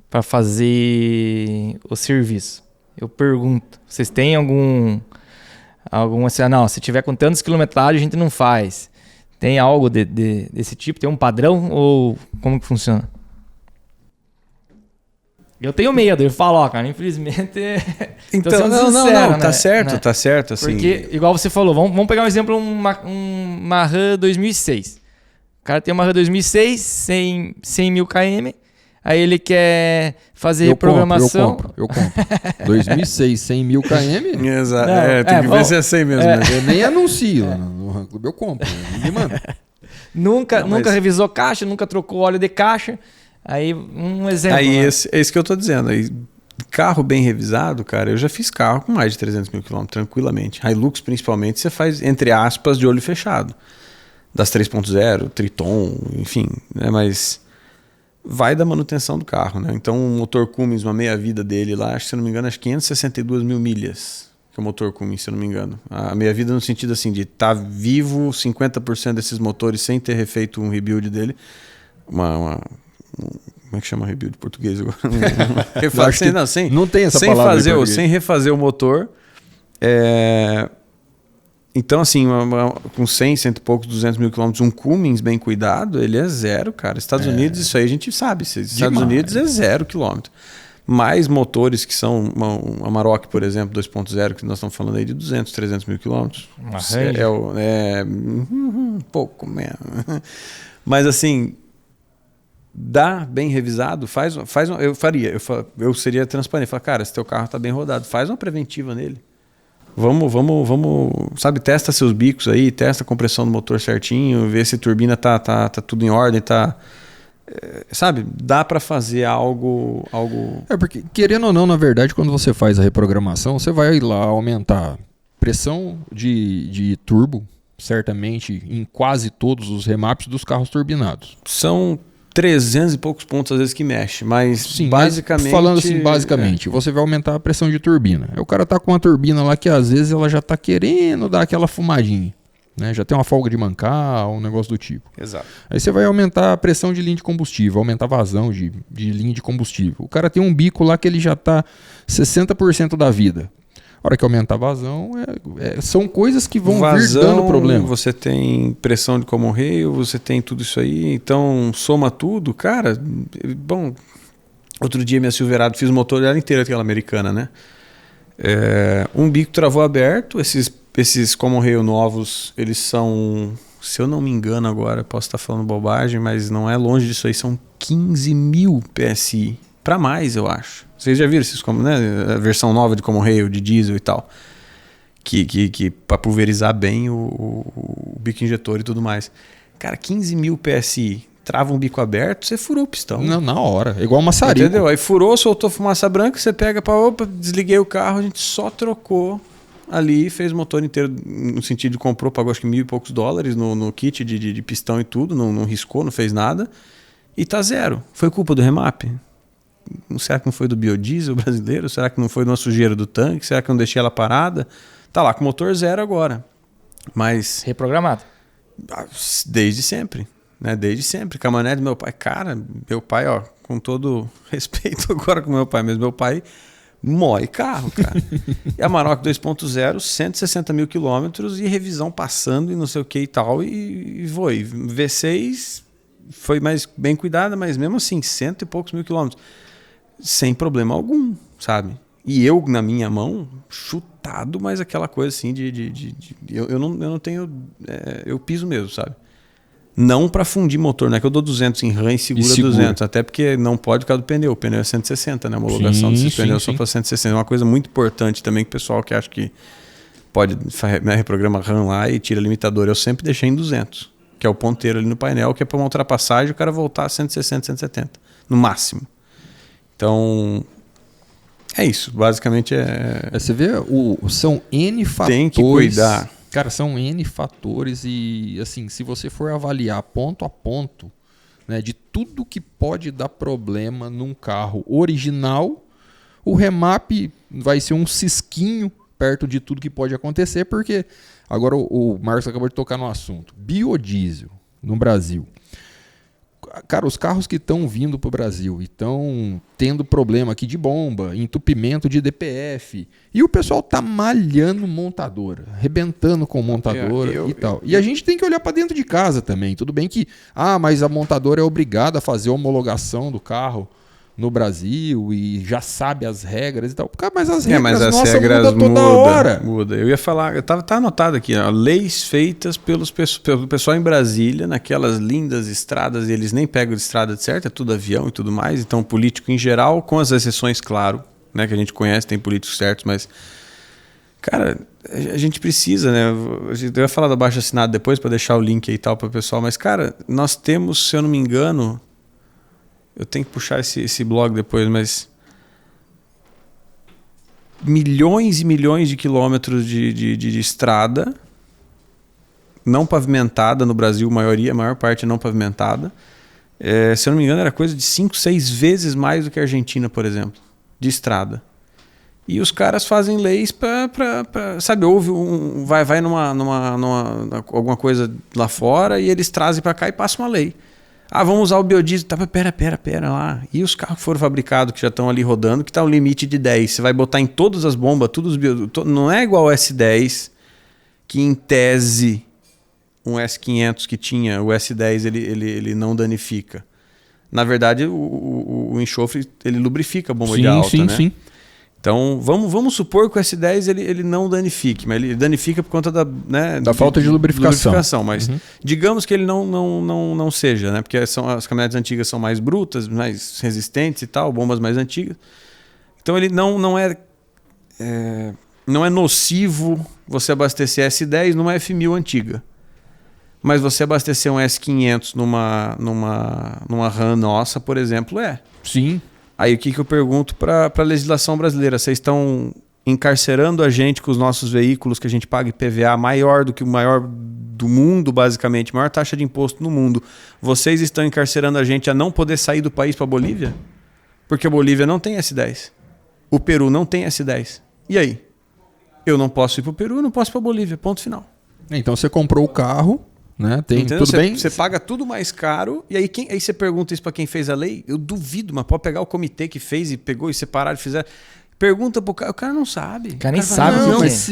para fazer o serviço. Eu pergunto, vocês têm algum assim, não, se tiver com tantos quilometragem a gente não faz. Tem algo desse tipo? Tem um padrão ou como que funciona? Eu tenho medo, eu falo, cara, infelizmente... Então, não, sincero, tá né? certo, né? Tá certo, assim... Porque, igual você falou, vamos pegar um exemplo, uma RAM 2006. O cara tem uma RAM 2006, 100 mil km, aí ele quer fazer reprogramação... Eu compro. 2006, 100 mil km? Exato, tem que ver se é 100 mesmo. Eu nem anuncio no RAM Clube, eu compro, me manda. Nunca revisou caixa, nunca trocou óleo de caixa... Aí, um exemplo. Aí, é isso que eu tô dizendo. Aí, carro bem revisado, cara, eu já fiz carro com mais de 300 mil quilômetros, tranquilamente. Hilux, principalmente, você faz, entre aspas, de olho fechado. Das 3.0, Triton, enfim, né? Mas vai da manutenção do carro, né? Então o motor Cummins, uma meia-vida dele lá, se eu não me engano, acho 562 mil milhas, que é o motor Cummins, se eu não me engano. A meia-vida no sentido assim, de estar vivo 50% desses motores sem ter refeito um rebuild dele. Como é que chama rebuild em português agora? Não tem essa palavra sem refazer o motor. Então, assim, com 100, 100 e poucos, 200 mil quilômetros, um Cummins bem cuidado, ele é zero, cara. Estados Unidos, isso aí a gente sabe. Estados Unidos é 0 quilômetro. Mais motores que são uma Amarok, por exemplo, 2.0, que nós estamos falando aí de 200, 300 mil quilômetros. Pouco mesmo. Mas, assim, dá bem revisado, eu seria transparente. Falar, cara, se teu carro está bem rodado, faz uma preventiva nele. Vamos, sabe, testa seus bicos aí, testa a compressão do motor certinho, vê se a turbina tá tudo em ordem, sabe, dá para fazer algo... Porque, querendo ou não, na verdade, quando você faz a reprogramação, você vai lá aumentar pressão de turbo, certamente, em quase todos os remaps dos carros turbinados. São 300 e poucos pontos às vezes que mexe, mas sim, basicamente... Falando assim, basicamente, você vai aumentar a pressão de turbina. Aí o cara tá com uma turbina lá que às vezes ela já tá querendo dar aquela fumadinha, né? Já tem uma folga de mancar, um negócio do tipo. Exato. Aí você vai aumentar a pressão de linha de combustível, aumentar a vazão de linha de combustível. O cara tem um bico lá que ele já tá 60% da vida. A hora que aumentar a vazão, são coisas que vão vir dando problema. Você tem pressão de common rail, você tem tudo isso aí, então soma tudo, cara. Bom, outro dia minha Silverado, fiz o motor dela inteira, aquela americana, né? Um bico travou aberto, esses common rail novos, eles são, se eu não me engano agora, posso estar falando bobagem, mas não é longe disso aí, são 15 mil PSI. Para mais, eu acho. Vocês já viram esses, né? A versão nova de common rail, de diesel e tal. Que para pulverizar bem o bico injetor e tudo mais. Cara, 15 mil PSI, trava um bico aberto, você furou o pistão. Não, na hora. Igual uma maçarico. Entendeu? Aí furou, soltou fumaça branca, você pega desliguei o carro, a gente só trocou ali, fez o motor inteiro, no sentido de comprou, pagou acho que $1.000 e poucos no kit de pistão e tudo, não riscou, não fez nada. E tá zero. Foi culpa do remap? Será que não foi do biodiesel brasileiro? Será que não foi de uma sujeira do tanque? Será que eu não deixei ela parada? Tá lá com o motor zero agora. Mas... reprogramado. Desde sempre. Né? Desde sempre. Caminhonete do meu pai. Cara, meu pai, ó, com todo respeito agora com meu pai, mas meu pai mói carro, cara. E a Amarok 2.0, 160 mil quilômetros e revisão passando e não sei o que e tal. E foi. V6 foi mais bem cuidada, mas mesmo assim, 100 e poucos mil quilômetros. Sem problema algum, sabe? E eu, na minha mão, chutado, mas aquela coisa assim eu não tenho... eu piso mesmo, sabe? Não para fundir motor, não é que eu dou 200 em RAM e segura 200, até porque não pode por causa do pneu. O pneu é 160, né? A homologação desses pneus só para 160. É uma coisa muito importante também que o pessoal que acha que pode, né, reprograma RAM lá e tira limitador. Eu sempre deixei em 200, que é o ponteiro ali no painel, que é para uma ultrapassagem o cara voltar a 160, 170, no máximo. Então, é isso. Basicamente você vê, são N fatores. Tem que cuidar. Cara, são N fatores e, assim, se você for avaliar ponto a ponto, né, de tudo que pode dar problema num carro original, o remap vai ser um cisquinho perto de tudo que pode acontecer, porque agora o Marcos acabou de tocar no assunto. Biodiesel no Brasil. Cara, os carros que estão vindo para o Brasil e estão tendo problema aqui de bomba, entupimento de DPF, e o pessoal tá malhando montadora, arrebentando com montadora e tal. E a gente tem que olhar para dentro de casa também. Tudo bem que, mas a montadora é obrigada a fazer a homologação do carro no Brasil e já sabe as regras e tal. Mas as regras mudam toda hora. Muda. Eu ia falar, tá anotado aqui, ó, leis feitas pelo pessoal em Brasília, naquelas lindas estradas, e eles nem pegam de estrada de certo, é tudo avião e tudo mais. Então, político em geral, com as exceções, claro, né, que a gente conhece, tem políticos certos, mas, cara, a gente precisa, né? Eu ia falar da baixa assinada depois para deixar o link aí e tal para o pessoal, mas, cara, nós temos, se eu não me engano, eu tenho que puxar esse blog depois, mas milhões e milhões de quilômetros de estrada não pavimentada no Brasil, a maior parte não pavimentada, Se eu não me engano, era coisa de 5, 6 vezes mais do que a Argentina, por exemplo, de estrada. E os caras fazem leis para sabe, houve vai numa alguma coisa lá fora e eles trazem para cá e passam uma lei. Vamos usar o biodiesel. Pera lá. E os carros que foram fabricados, que já estão ali rodando, que está o limite de 10. Você vai botar em todas as bombas, não é igual ao S10, que em tese, um S500 que tinha, o S10 ele não danifica. Na verdade, o enxofre, ele lubrifica a bomba de alta, né? Sim. Então, vamos supor que o S10 ele não danifique, mas ele danifica por conta da falta de lubrificação. Mas digamos que ele não seja, né? Porque as caminhonetes antigas são mais brutas, mais resistentes e tal, bombas mais antigas. Então ele não é nocivo você abastecer S10 numa F1000 antiga. Mas você abastecer um S500 numa RAM nossa, por exemplo, Sim. Aí o que eu pergunto para a legislação brasileira? Vocês estão encarcerando a gente com os nossos veículos, que a gente paga IPVA maior do que o maior do mundo, basicamente, maior taxa de imposto no mundo. Vocês estão encarcerando a gente a não poder sair do país para a Bolívia? Porque a Bolívia não tem S10. O Peru não tem S10. E aí? Eu não posso ir para o Peru, eu não posso ir para a Bolívia. Ponto final. Então você comprou o carro... Né? Tudo bem? Você paga tudo mais caro e aí você pergunta isso para quem fez a lei? Eu duvido, mas pode pegar o comitê que fez e pegou e separaram e fizeram. Pergunta pro cara, o cara não sabe. O cara nem sabe.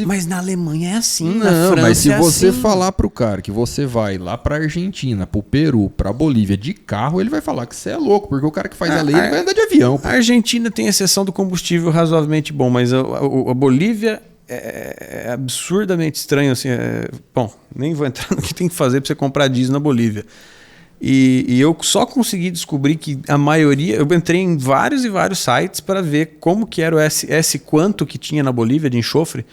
Mas na Alemanha é assim, não, na França mas se você assim. falar pro cara que você vai lá pra Argentina, pro Peru, pra Bolívia de carro, ele vai falar que você é louco, porque o cara que faz a lei ele vai andar de avião. Pô. A Argentina tem exceção do combustível razoavelmente bom, mas a Bolívia... É absurdamente estranho assim. Bom, nem vou entrar no que tem que fazer para você comprar diesel na Bolívia. E eu só consegui descobrir que a maioria... Eu entrei em vários e vários sites para ver como que era o S quanto que tinha na Bolívia de enxofre,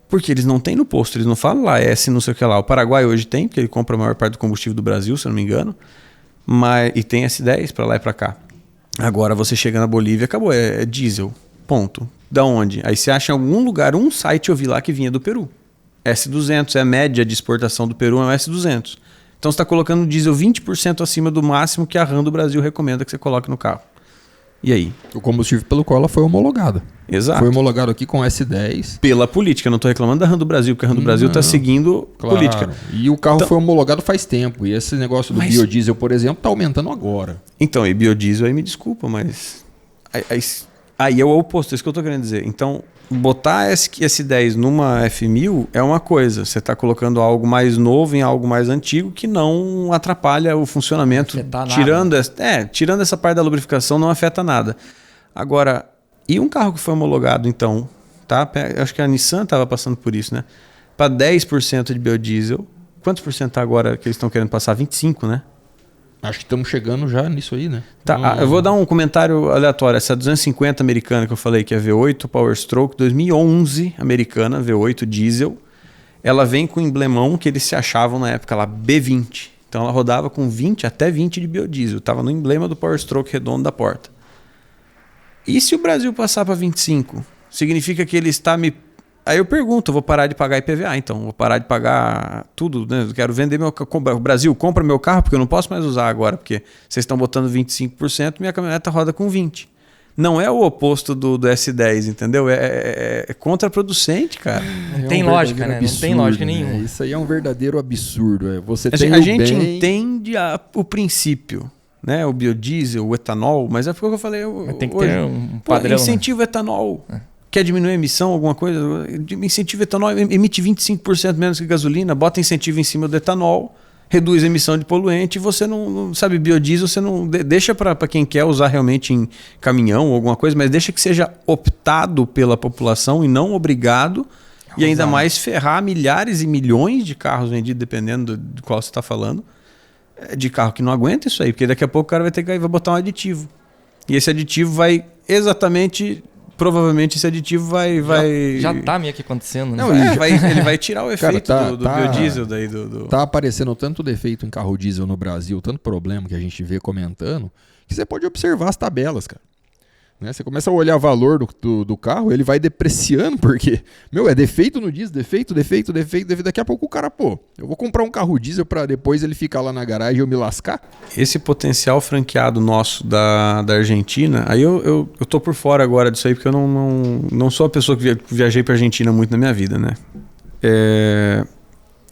porque eles não têm no posto, eles não falam lá S não sei o que lá. O Paraguai hoje tem, porque ele compra a maior parte do combustível do Brasil, se eu não me engano, e tem S10 para lá e para cá. Agora você chega na Bolívia, acabou, é diesel, ponto. Da onde? Aí você acha em algum lugar, um site eu vi lá que vinha do Peru. S200, a média de exportação do Peru é um S200. Então você está colocando diesel 20% acima do máximo que a RAM do Brasil recomenda que você coloque no carro. E aí? O combustível pelo qual ela foi homologada. Exato. Foi homologado aqui com S10. Pela política, eu não estou reclamando da RAM do Brasil, porque a RAM do Brasil está seguindo política. E o carro foi homologado faz tempo. E esse negócio do biodiesel, por exemplo, está aumentando agora. Então, e biodiesel aí me desculpa, mas... Aí é o oposto, é isso que eu estou querendo dizer. Então, botar S10 numa F1000 é uma coisa. Você está colocando algo mais novo em algo mais antigo que não atrapalha o funcionamento. Tirando essa parte da lubrificação, não afeta nada. Agora, e um carro que foi homologado, então, tá? Acho que a Nissan estava passando por isso, né? Para 10% de biodiesel. Quantos por cento está agora que eles estão querendo passar? 25%, né? Acho que estamos chegando já nisso aí, né? Tá, eu vou dar um comentário aleatório. Essa 250 americana que eu falei, que é V8 Power Stroke 2011 americana, V8 diesel, ela vem com o emblemão que eles se achavam na época lá, B20. Então ela rodava com 20 até 20 de biodiesel. Estava no emblema do Power Stroke redondo da porta. E se o Brasil passar para 25? Significa que ele está me... Aí eu pergunto, eu vou parar de pagar IPVA, então. Vou parar de pagar tudo, né? Eu quero vender meu carro. O Brasil compra meu carro, porque eu não posso mais usar agora, porque vocês estão botando 25%, minha caminhoneta roda com 20%. Não é o oposto do S10, entendeu? É contraproducente, cara. Não tem lógica, né? Absurdo, não tem lógica nenhuma. Isso aí é um verdadeiro absurdo. A gente entende o princípio, né? O biodiesel, o etanol, mas é porque eu falei tem que ter um padrão. Incentivo o etanol. Quer diminuir a emissão, alguma coisa? Incentivo etanol, emite 25% menos que gasolina, bota incentivo em cima do etanol, reduz a emissão de poluente, você não sabe, biodiesel, você não deixa para quem quer usar realmente em caminhão ou alguma coisa, mas deixa que seja optado pela população e não obrigado, e ainda mais ferrar milhares e milhões de carros vendidos, dependendo do qual você está falando, de carro que não aguenta isso aí, porque daqui a pouco o cara vai botar um aditivo. E esse aditivo vai exatamente... Provavelmente esse aditivo vai... Já tá meio que acontecendo, né? Não, ele vai tirar o efeito do biodiesel daí do... Tá aparecendo tanto defeito em carro diesel no Brasil, tanto problema que a gente vê comentando, que você pode observar as tabelas, cara. Né? Você começa a olhar o valor do carro, ele vai depreciando, porque, é defeito no diesel, defeito. Daqui a pouco o cara, eu vou comprar um carro diesel para depois ele ficar lá na garagem e eu me lascar. Esse potencial franqueado nosso da Argentina, aí eu tô por fora agora disso aí, porque eu não sou a pessoa que viajei pra Argentina muito na minha vida, né?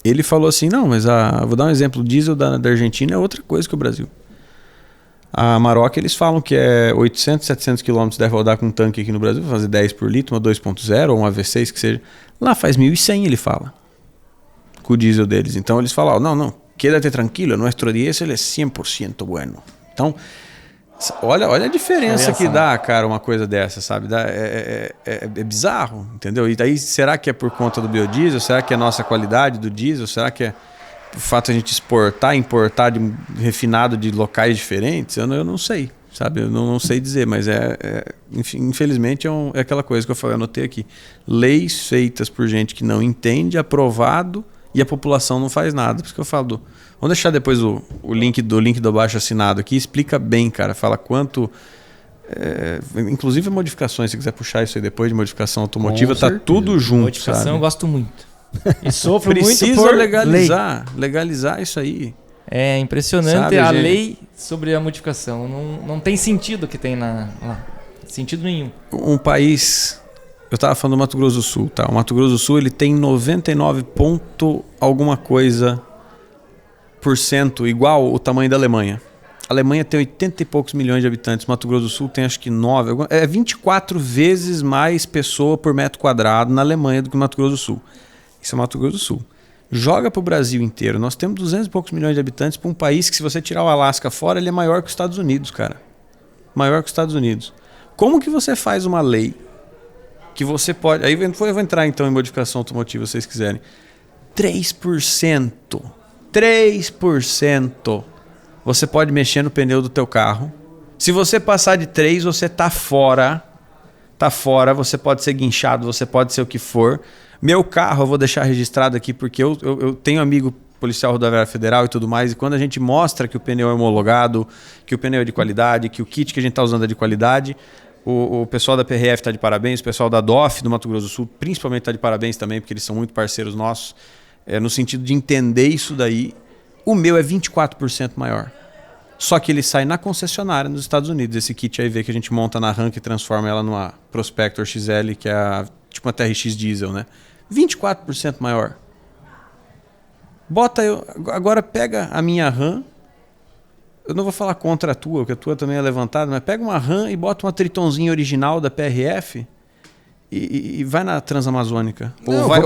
Ele falou assim, não, mas vou dar um exemplo, o diesel da Argentina é outra coisa que o Brasil. A Amarok, eles falam que é 800, 700 km deve rodar com um tanque aqui no Brasil, fazer 10 por litro, uma 2.0 ou uma V6, que seja. Lá faz 1.100, ele fala, com o diesel deles. Então eles falam, não, quédate tranquilo, nuestro diesel é 100% bueno. Então, olha a diferença que dá, cara, uma coisa dessa, sabe? É bizarro, entendeu? E daí, será que é por conta do biodiesel? Será que é a nossa qualidade do diesel? Será que é o fato de a gente importar de refinado de locais diferentes? Eu não sei, sabe? Eu não sei dizer, mas enfim, infelizmente é aquela coisa que eu anotei aqui. Leis feitas por gente que não entende, aprovado, e a população não faz nada. Por isso que eu falo vamos deixar depois o link do abaixo assinado aqui, explica bem, cara. Fala quanto... inclusive modificações, se quiser puxar isso aí depois de modificação automotiva, tá tudo junto. Modificação sabe? Eu gosto muito. E sofro Precisa muito por legalizar isso aí. É impressionante, sabe, a gente? lei sobre a modificação. Não tem sentido que tem lá. Sentido nenhum. Um país... Eu estava falando do Mato Grosso do Sul, tá? O Mato Grosso do Sul ele tem 99 ponto alguma coisa % igual o tamanho da Alemanha. A Alemanha tem 80 e poucos milhões de habitantes. O Mato Grosso do Sul tem acho que 9. É 24 vezes mais pessoa por metro quadrado na Alemanha do que o Mato Grosso do Sul. Isso é o Mato Grosso do Sul. Joga para o Brasil inteiro. Nós temos 200 e poucos milhões de habitantes para um país que, se você tirar o Alasca fora, ele é maior que os Estados Unidos, cara. Maior que os Estados Unidos. Como que você faz uma lei que você pode... Aí eu vou entrar então em modificação automotiva, se vocês quiserem. 3%. 3%. Você pode mexer no pneu do teu carro. Se você passar de 3, você tá fora. Tá fora, você pode ser guinchado, você pode ser o que for. Meu carro, eu vou deixar registrado aqui, porque eu tenho amigo policial rodoviário federal e tudo mais, e quando a gente mostra que o pneu é homologado, que o pneu é de qualidade, que o kit que a gente está usando é de qualidade, o pessoal da PRF está de parabéns, o pessoal da DOF do Mato Grosso do Sul principalmente está de parabéns também, porque eles são muito parceiros nossos, no sentido de entender isso daí. O meu é 24% maior. Só que ele sai na concessionária nos Estados Unidos. Esse kit aí que a gente monta na RAM, que transforma ela numa Prospector XL, que é tipo uma TRX diesel, né? 24% maior. Agora pega a minha RAM. Eu não vou falar contra a tua, porque a tua também é levantada, mas pega uma RAM e bota uma Tritonzinha original da PRF e vai na Transamazônica.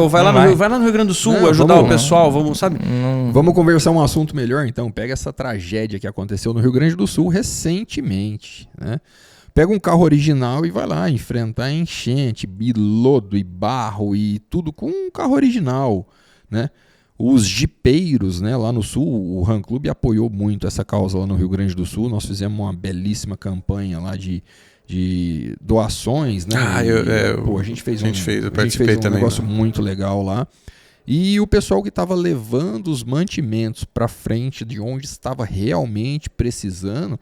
Vai lá no Rio Grande do Sul ajudar o pessoal, sabe? Vamos conversar um assunto melhor, então. Pega essa tragédia que aconteceu no Rio Grande do Sul recentemente, né? Pega um carro original e vai lá enfrentar enchente, lodo e barro e tudo com um carro original, né? Os jipeiros, né, lá no Sul, o Ram Club apoiou muito essa causa lá no Rio Grande do Sul. Nós fizemos uma belíssima campanha lá de doações, né? A gente fez um negócio muito legal lá. E o pessoal que estava levando os mantimentos para frente de onde estava realmente precisando,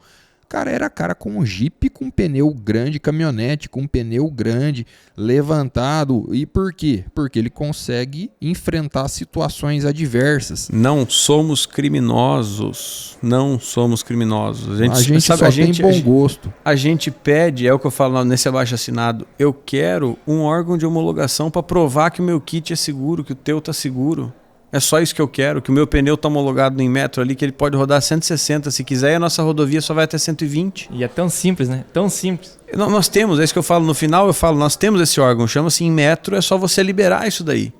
cara, era cara com um Jeep com pneu grande, caminhonete com pneu grande, levantado. E por quê? Porque ele consegue enfrentar situações adversas. Não somos criminosos. Não somos criminosos. A gente só tem bom gosto. A gente pede, é o que eu falo nesse abaixo assinado, eu quero um órgão de homologação para provar que o meu kit é seguro, que o teu tá seguro. É só isso que eu quero, que o meu pneu está homologado no Inmetro ali, que ele pode rodar 160 se quiser, e a nossa rodovia só vai até 120. E é tão simples, né? Tão simples. Nós temos, é isso que eu falo no final, nós temos esse órgão, chama-se Inmetro, é só você liberar isso daí.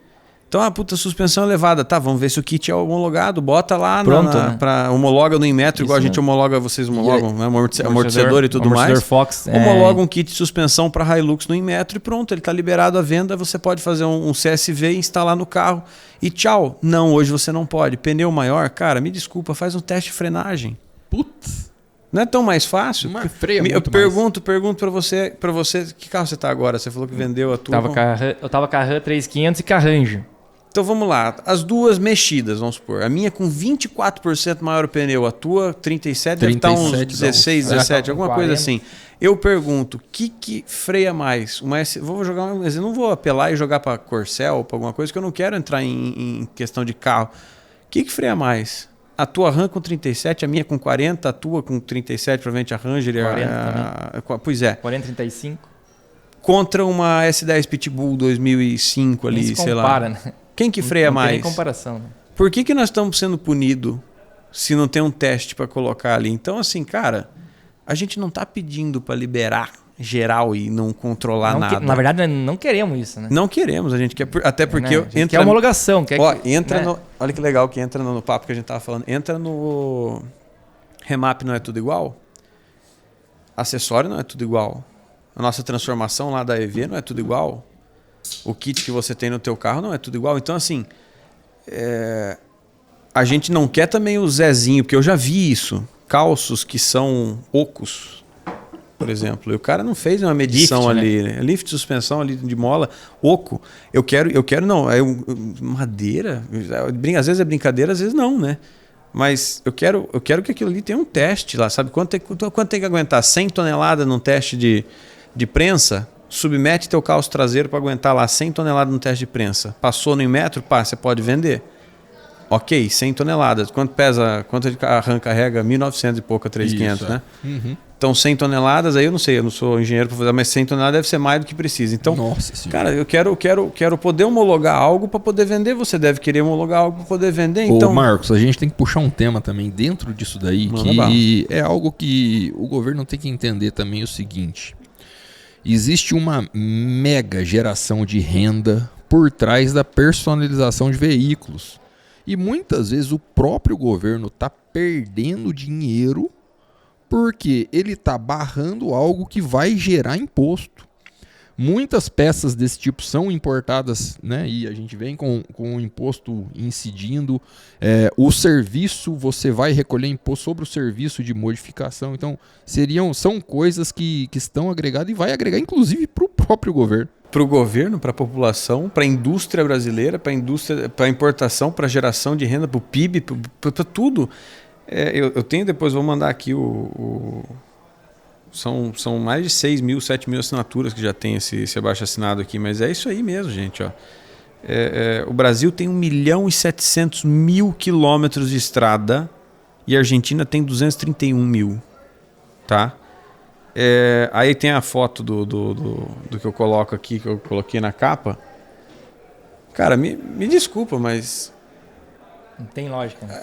Então, suspensão elevada, tá, vamos ver se o kit é homologado, bota lá, pronto, né? Homologa no Inmetro, igual a gente homologa, vocês homologam, né? Amortecedor e tudo mais. Fox, homologa um kit de suspensão para Hilux no Inmetro e pronto, ele está liberado à venda, você pode fazer um CSV e instalar no carro e tchau. Não, hoje você não pode. Pneu maior, cara, me desculpa, faz um teste de frenagem. Putz! Não é tão mais fácil? Mas freia muito eu pergunto para você, que carro você está agora? Você falou que vendeu a tua. Eu tava com a RAM 3500 e com a Ranger. Então vamos lá, as duas mexidas, vamos supor. A minha com 24% maior o pneu, a tua 37 deve estar uns 16, 17, alguma 40. coisa assim. Eu pergunto, o que freia mais? Vou jogar um exemplo, não vou apelar e jogar para Corcel ou para alguma coisa, que eu não quero entrar em questão de carro. O que freia mais? A tua RAM com 37, a minha com 40, a tua com 37, provavelmente a Ranger. 40 pois é. 40, 35. Contra uma S10 Pitbull 2005 ali, Nem se sei compara, lá. né? Quem que freia não mais? Tem nem comparação, né? Por que nós estamos sendo punidos se não tem um teste para colocar ali? Então, assim, cara, a gente não está pedindo para liberar geral e não controlar nada. Na verdade, não queremos isso, né? Não queremos, a gente quer. Até porque a gente quer homologação. Entra né? no. Olha que legal que entra no papo que a gente estava falando. Entra no. Remap não é tudo igual? Acessório não é tudo igual. A nossa transformação lá da EV não é tudo igual. O kit que você tem no teu carro não é tudo igual. Então, assim, a gente não quer também o Zezinho, porque eu já vi isso. Calços que são ocos, por exemplo. E o cara não fez uma medição lift, ali. Né? Lift, suspensão ali de mola, oco. Eu quero não. Madeira? Às vezes é brincadeira, às vezes não, né? Mas eu quero que aquilo ali tenha um teste lá, sabe? Quanto tem que aguentar? 100 toneladas num teste de prensa? Submete teu calço traseiro para aguentar lá 100 toneladas no teste de prensa. Passou no metro, você pode vender. Ok, 100 toneladas. Quanto a RAM carrega? 1.900 e pouco a 3.500, né? Uhum. Então 100 toneladas, aí eu não sei, eu não sou engenheiro para fazer, mas 100 toneladas deve ser mais do que precisa. Então, nossa senhora. Cara, eu quero poder homologar algo para poder vender. Você deve querer homologar algo para poder vender. Ô, então, Marcos, a gente tem que puxar um tema também dentro disso daí, que é algo que o governo tem que entender também o seguinte. Existe uma mega geração de renda por trás da personalização de veículos. E muitas vezes o próprio governo está perdendo dinheiro porque ele está barrando algo que vai gerar imposto. Muitas peças desse tipo são importadas, né? E a gente vem com o imposto incidindo. O serviço, você vai recolher imposto sobre o serviço de modificação. Então, são coisas que estão agregadas e vai agregar, inclusive, para o próprio governo. Para o governo, para a população, para a indústria brasileira, para a importação, para a geração de renda, para o PIB, para tudo. Eu tenho, depois vou mandar aqui São mais de 6 mil, 7 mil assinaturas que já tem esse abaixo-assinado aqui, mas é isso aí mesmo, gente. Ó. O Brasil tem 1.700.000 quilômetros de estrada e a Argentina tem 231 mil. Tá? Aí tem a foto do que eu coloco aqui, que eu coloquei na capa. Cara, me desculpa, mas... Não tem lógica. Né?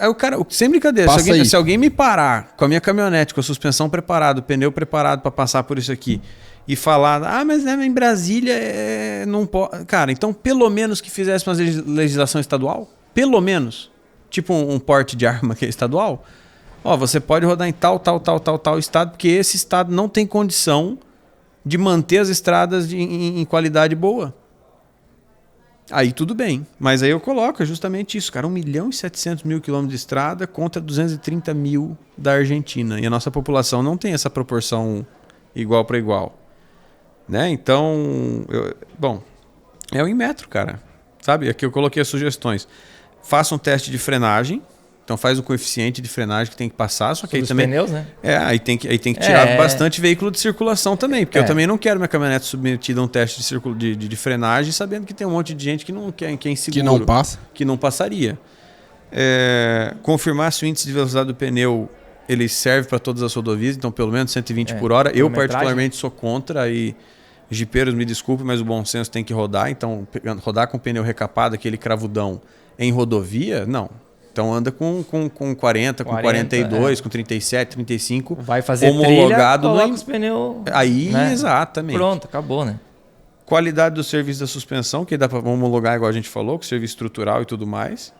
Sem brincadeira, se alguém me parar com a minha caminhonete, com a suspensão preparada, o pneu preparado para passar por isso aqui, e falar, mas em Brasília não pode. Cara, então pelo menos que fizesse uma legislação estadual, pelo menos, tipo um porte de arma que é estadual, você pode rodar em tal estado, porque esse estado não tem condição de manter as estradas em qualidade boa. Aí tudo bem, mas aí eu coloco justamente isso, cara, 1.700.000 quilômetros de estrada contra 230 mil da Argentina. E a nossa população não tem essa proporção igual para igual. Né? Então, é o Inmetro, cara. Sabe? Aqui eu coloquei as sugestões. Faça um teste de frenagem. Então faz o coeficiente de frenagem que tem que passar, só que aí também... pneus, né? Aí tem que tirar bastante veículo de circulação também, porque eu também não quero minha caminhonete submetida a um teste de frenagem, sabendo que tem um monte de gente que não quer, que é inseguro. Que não passa. Que não passaria. Confirmar se o índice de velocidade do pneu ele serve para todas as rodovias, então pelo menos 120 por hora. Eu particularmente sou contra e jipeiros me desculpem, mas o bom senso tem que rodar. Então rodar com pneu recapado, aquele cravudão em rodovia, não. Então anda com 40, com 42, com 37, 35. Vai fazer homologado trilha, coloca os pneus... Aí, né? Exatamente. Pronto, acabou, né? Qualidade do serviço da suspensão, que dá para homologar igual a gente falou, com serviço estrutural e tudo mais.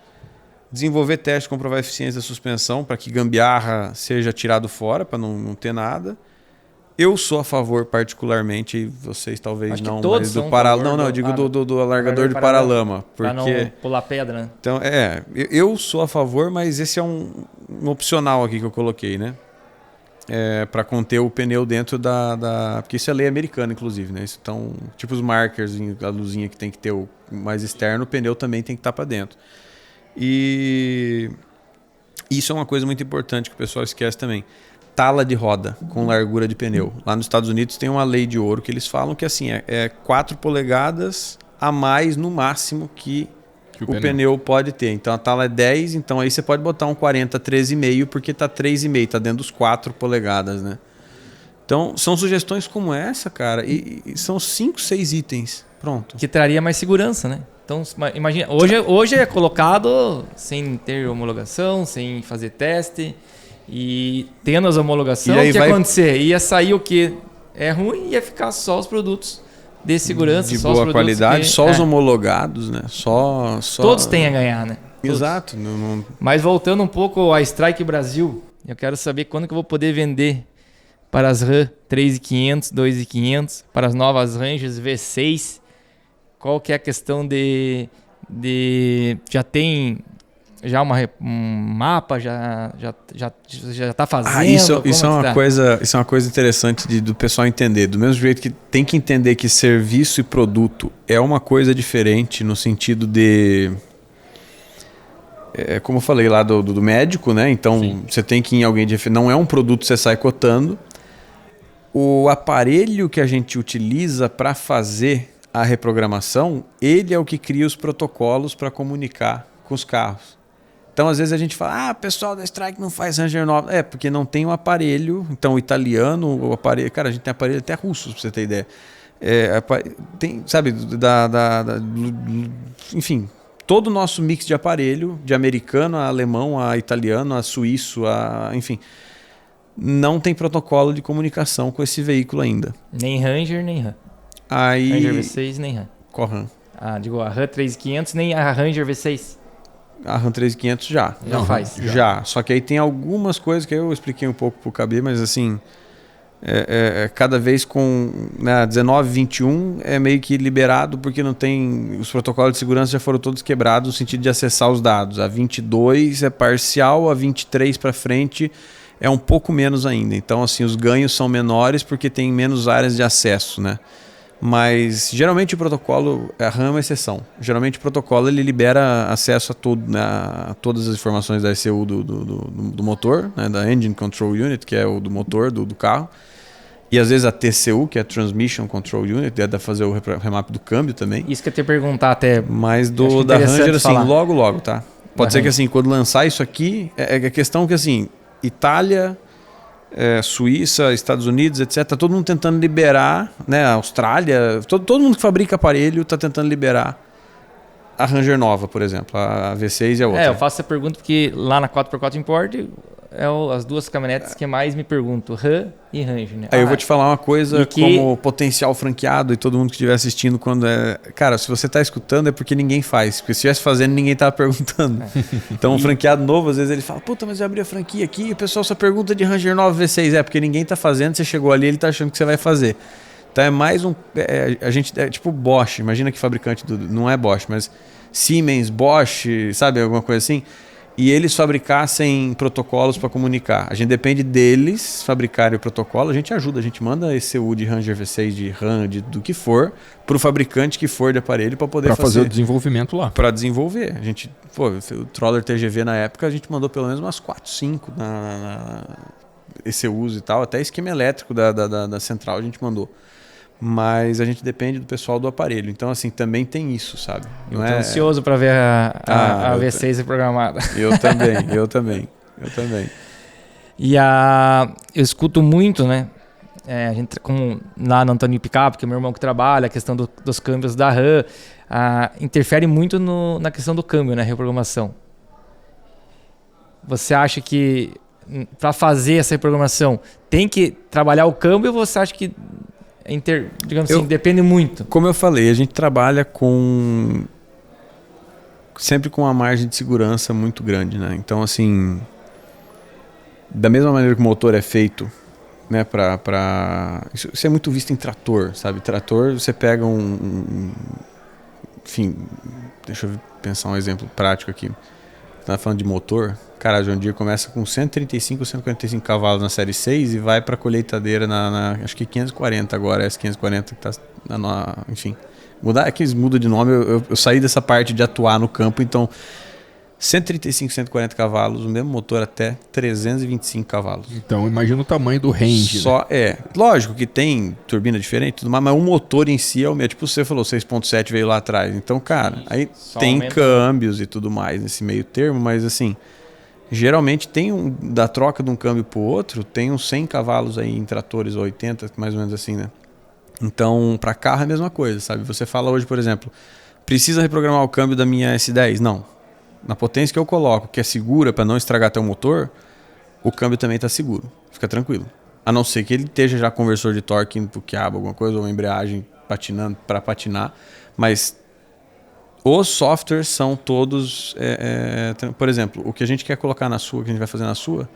Desenvolver teste, comprovar a eficiência da suspensão para que gambiarra seja tirado fora, para não ter nada. Eu sou a favor, particularmente, vocês talvez acho não, mas do paralama. Não, eu digo do alargador de paralama. Porque... Para não pular pedra, né? Então, eu sou a favor, mas esse é um opcional aqui que eu coloquei, né? para conter o pneu dentro porque isso é lei americana, inclusive, né? Então, tipo os markers, a luzinha que tem que ter o mais externo, o pneu também tem que estar para dentro. E isso é uma coisa muito importante que o pessoal esquece também. Tala de roda com largura de pneu. Lá nos Estados Unidos tem uma lei de ouro que eles falam que assim, é 4 polegadas a mais no máximo que o pneu pode ter. Então a tala é 10, então aí você pode botar um 40, 13,5, porque tá 3,5, tá dentro dos 4 polegadas, né? Então são sugestões como essa, cara, e são 5, 6 itens. Pronto. Que traria mais segurança, né? Então, imagina, hoje é colocado sem ter homologação, sem fazer teste, e tendo as homologações, o que ia acontecer? Ia sair o que é ruim e ia ficar só os produtos de segurança, de só boa os qualidade, só os homologados, né? Só... Todos têm a ganhar, né? Todos. Exato. Mas voltando um pouco à Strike Brasil, eu quero saber quando que eu vou poder vender para as RAM 3.500, 2.500, para as novas Rangers V6. Qual que é a questão de já tem já um mapa, já está fazendo? Isso é uma coisa interessante do pessoal entender. Do mesmo jeito que tem que entender que serviço e produto é uma coisa diferente no sentido de... como eu falei lá do médico, né? Então, sim, você tem que ir em alguém de... Não é um produto que você sai cotando. O aparelho que a gente utiliza para fazer a reprogramação, ele é o que cria os protocolos para comunicar com os carros. Então, às vezes a gente fala, o pessoal da Strike não faz Ranger nova. É, porque não tem um aparelho. Então, o italiano, o aparelho... Cara, a gente tem aparelho até russo, para você ter ideia. Tem, sabe, enfim, todo o nosso mix de aparelho, de americano a alemão, a italiano, a suíço, enfim... Não tem protocolo de comunicação com esse veículo ainda. Nem Ranger, nem RAM. Ranger V6, nem RAM. Qual RAM? Digo, a RAM 3500, nem a Ranger V6. A RAM 3500 já. Já faz. Já. Só que aí tem algumas coisas que eu expliquei um pouco pro KB, mas assim... cada vez com 19, 21 é meio que liberado porque não tem... Os protocolos de segurança já foram todos quebrados no sentido de acessar os dados. A 22 é parcial, a 23 para frente... é um pouco menos ainda. Então, assim, os ganhos são menores porque tem menos áreas de acesso, né? Mas, geralmente, o protocolo... A RAM é uma exceção. Geralmente, o protocolo ele libera acesso a todas as informações da ECU do motor, né? Da Engine Control Unit, que é o do motor do carro. E, às vezes, a TCU, que é a Transmission Control Unit, dá para fazer o remap do câmbio também. Isso que eu ia te perguntar até... Mas da Ranger, assim, logo, tá? Pode ser que, assim, quando lançar isso aqui... É questão que, assim... Itália, Suíça, Estados Unidos, etc. Tá todo mundo tentando liberar, né? Austrália, todo mundo que fabrica aparelho está tentando liberar a Ranger nova, por exemplo, a V6 e a outra. Eu faço essa pergunta porque lá na 4x4 Import as duas caminhonetes que mais me perguntam, RAM e Ranger. Né? Aí eu vou te falar uma coisa como potencial franqueado e todo mundo que estiver assistindo quando Cara, se você está escutando é porque ninguém faz. Porque se estivesse fazendo, ninguém estava perguntando. Então, um franqueado novo, às vezes ele fala, puta, mas eu abri a franquia aqui e o pessoal só pergunta de Ranger 9 V6. É, porque ninguém está fazendo, você chegou ali, ele está achando que você vai fazer. Então é mais um... a gente é tipo Bosch, imagina que fabricante não é Bosch, mas Siemens, Bosch, sabe, alguma coisa assim... E eles fabricassem protocolos para comunicar. A gente depende deles fabricarem o protocolo, a gente ajuda, a gente manda ECU de Ranger V6, de RAM, do que for, para o fabricante que for de aparelho para poder fazer o desenvolvimento lá. Para desenvolver. A gente, o Troller TGV na época, a gente mandou pelo menos umas 4, 5 na ECUs e tal, até esquema elétrico da central a gente mandou. Mas a gente depende do pessoal do aparelho. Então, assim, também tem isso, sabe? Não Estou ansioso para ver a V6 reprogramada. Eu também. E eu escuto muito, né? A gente, como lá no Antônio Pickup, que é meu irmão que trabalha, a questão dos câmbios da RAM, interfere muito na questão do câmbio, né? Reprogramação. Você acha que para fazer essa reprogramação tem que trabalhar o câmbio ou você acha que digamos assim, depende muito? Como eu falei, a gente trabalha sempre com uma margem de segurança muito grande, né? Então, assim, da mesma maneira que o motor é feito, né, isso é muito visto em trator, sabe? Trator, você pega enfim, deixa eu pensar um exemplo prático aqui. tá falando de motor, cara, a John Deere começa com 135, 145 cavalos na série 6 e vai pra colheitadeira acho que 540 agora, essa 540 que tá enfim. É que eles mudam de nome, eu saí dessa parte de atuar no campo, então 135, 140 cavalos, o mesmo motor até 325 cavalos. Então, imagina o tamanho do range. Só lógico que tem turbina diferente, tudo mais, mas o motor em si é o mesmo. Tipo, você falou, 6.7 veio lá atrás. Então, cara, aí tem aumenta. câmbios e tudo mais nesse meio termo, mas assim, geralmente tem da troca de um câmbio pro outro, tem uns 100 cavalos aí em tratores, ou 80, mais ou menos assim, né? Então, para carro é a mesma coisa, sabe? Você fala hoje, por exemplo, precisa reprogramar o câmbio da minha S10? Não. Na potência que eu coloco, que é segura para não estragar teu motor, o câmbio também está seguro. Fica tranquilo. A não ser que ele esteja já conversor de torque indo pro quiabo, alguma coisa, ou embreagem patinando para patinar. Mas os softwares são todos... por exemplo, o que a gente quer colocar na sua, que a gente vai fazer na sua...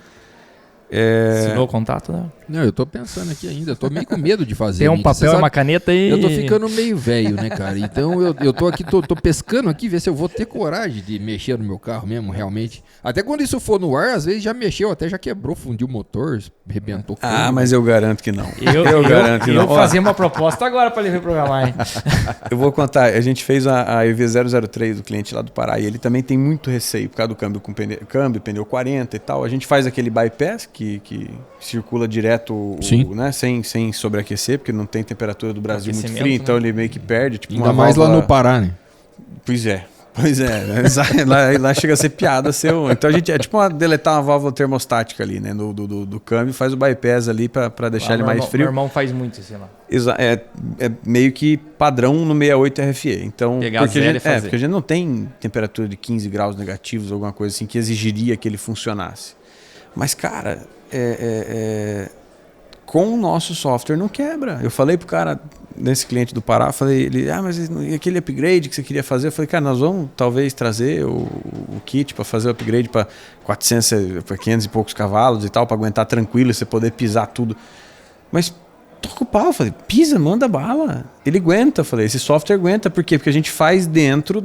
Assinou o contato, né? Não, eu tô pensando aqui ainda. Eu tô meio com medo de fazer. Tem um Mick. papel e uma caneta e... Eu tô ficando meio velho, né, cara? Então eu tô aqui, tô pescando aqui, ver se eu vou ter coragem de mexer no meu carro mesmo, realmente. Até quando isso for no ar, às vezes já mexeu, até já quebrou, fundiu o motor, arrebentou. Mas eu garanto que não. Eu garanto que não. Eu vou fazer uma proposta agora para ele reprogramar, hein? Eu vou contar. A gente fez a EV003 do cliente lá do Pará e ele também tem muito receio por causa do câmbio com pneu 40 e tal. A gente faz aquele bypass que circula direto, né, sem sobreaquecer, porque não tem temperatura do Brasil muito fria, né? Então ele meio que perde. Tipo, ainda mais válvula... lá no Pará, né? Pois é. Lá chega a ser piada seu. Então a gente é tipo deletar uma válvula termostática ali, né? Do câmbio, faz o bypass ali para deixar ele mais frio. Meu irmão faz muito isso lá. É meio que padrão no 68 RFE. Então, porque a gente não tem temperatura de 15 graus negativos, alguma coisa assim que exigiria que ele funcionasse. Mas, cara, com o nosso software não quebra. Eu falei pro cara, nesse cliente do Pará, mas e aquele upgrade que você queria fazer? Eu falei, cara, nós vamos talvez trazer o kit para fazer o upgrade para 500 e poucos cavalos e tal, para aguentar tranquilo e você poder pisar tudo. Mas toca o pau, eu falei, pisa, manda bala. Ele aguenta, eu falei, esse software aguenta. Por quê? Porque a gente faz dentro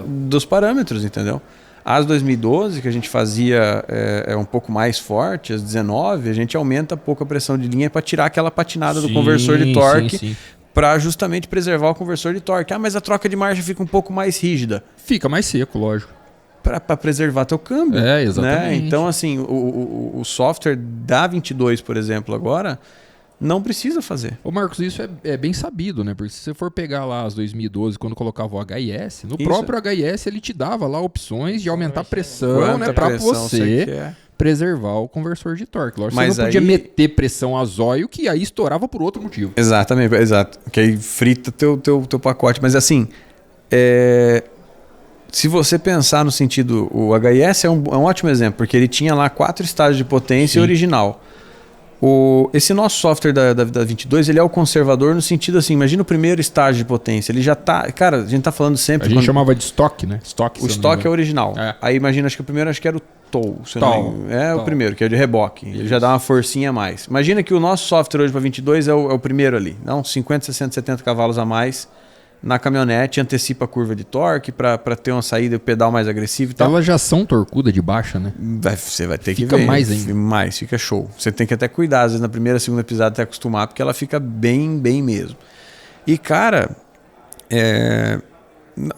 dos parâmetros, entendeu? As 2012, que a gente fazia um pouco mais forte, as 19, a gente aumenta pouco a pressão de linha para tirar aquela patinada do conversor de torque, para justamente preservar o conversor de torque. Mas a troca de marcha fica um pouco mais rígida. Fica mais seco, lógico. Para preservar teu câmbio. Exatamente. Né? Então, assim, o software da 22, por exemplo, agora... não precisa fazer. Ô Marcos, isso é bem sabido, né? Porque se você for pegar lá as 2012, quando colocava o HIS, no próprio HIS ele te dava lá opções de aumentar a pressão, né? Pra você preservar o conversor de torque. Lógico, você não podia meter pressão a zóio, que aí estourava por outro motivo. Exatamente, exato. Que aí frita teu pacote. Mas assim, se você pensar no sentido... O HIS é um ótimo exemplo, porque ele tinha lá 4 estágios de potência original. Esse nosso software da 22, ele é o conservador no sentido assim, imagina o primeiro estágio de potência, ele já tá, cara, a gente tá falando sempre... A gente chamava de estoque, né? O estoque é original. Aí imagina, acho que o primeiro era o tow. O primeiro, que é de reboque. Ele já dá uma forcinha a mais. Imagina que o nosso software hoje para 22 é o primeiro ali, não? 50, 60, 70 cavalos a mais na caminhonete, antecipa a curva de torque para ter uma saída, o pedal mais agressivo e tal. Elas já são torcuda de baixa, né? Você vai ter que ver. Fica mais ainda. Fica show. Você tem que até cuidar, às vezes na primeira, segunda pisada até acostumar, porque ela fica bem, bem mesmo. E, cara,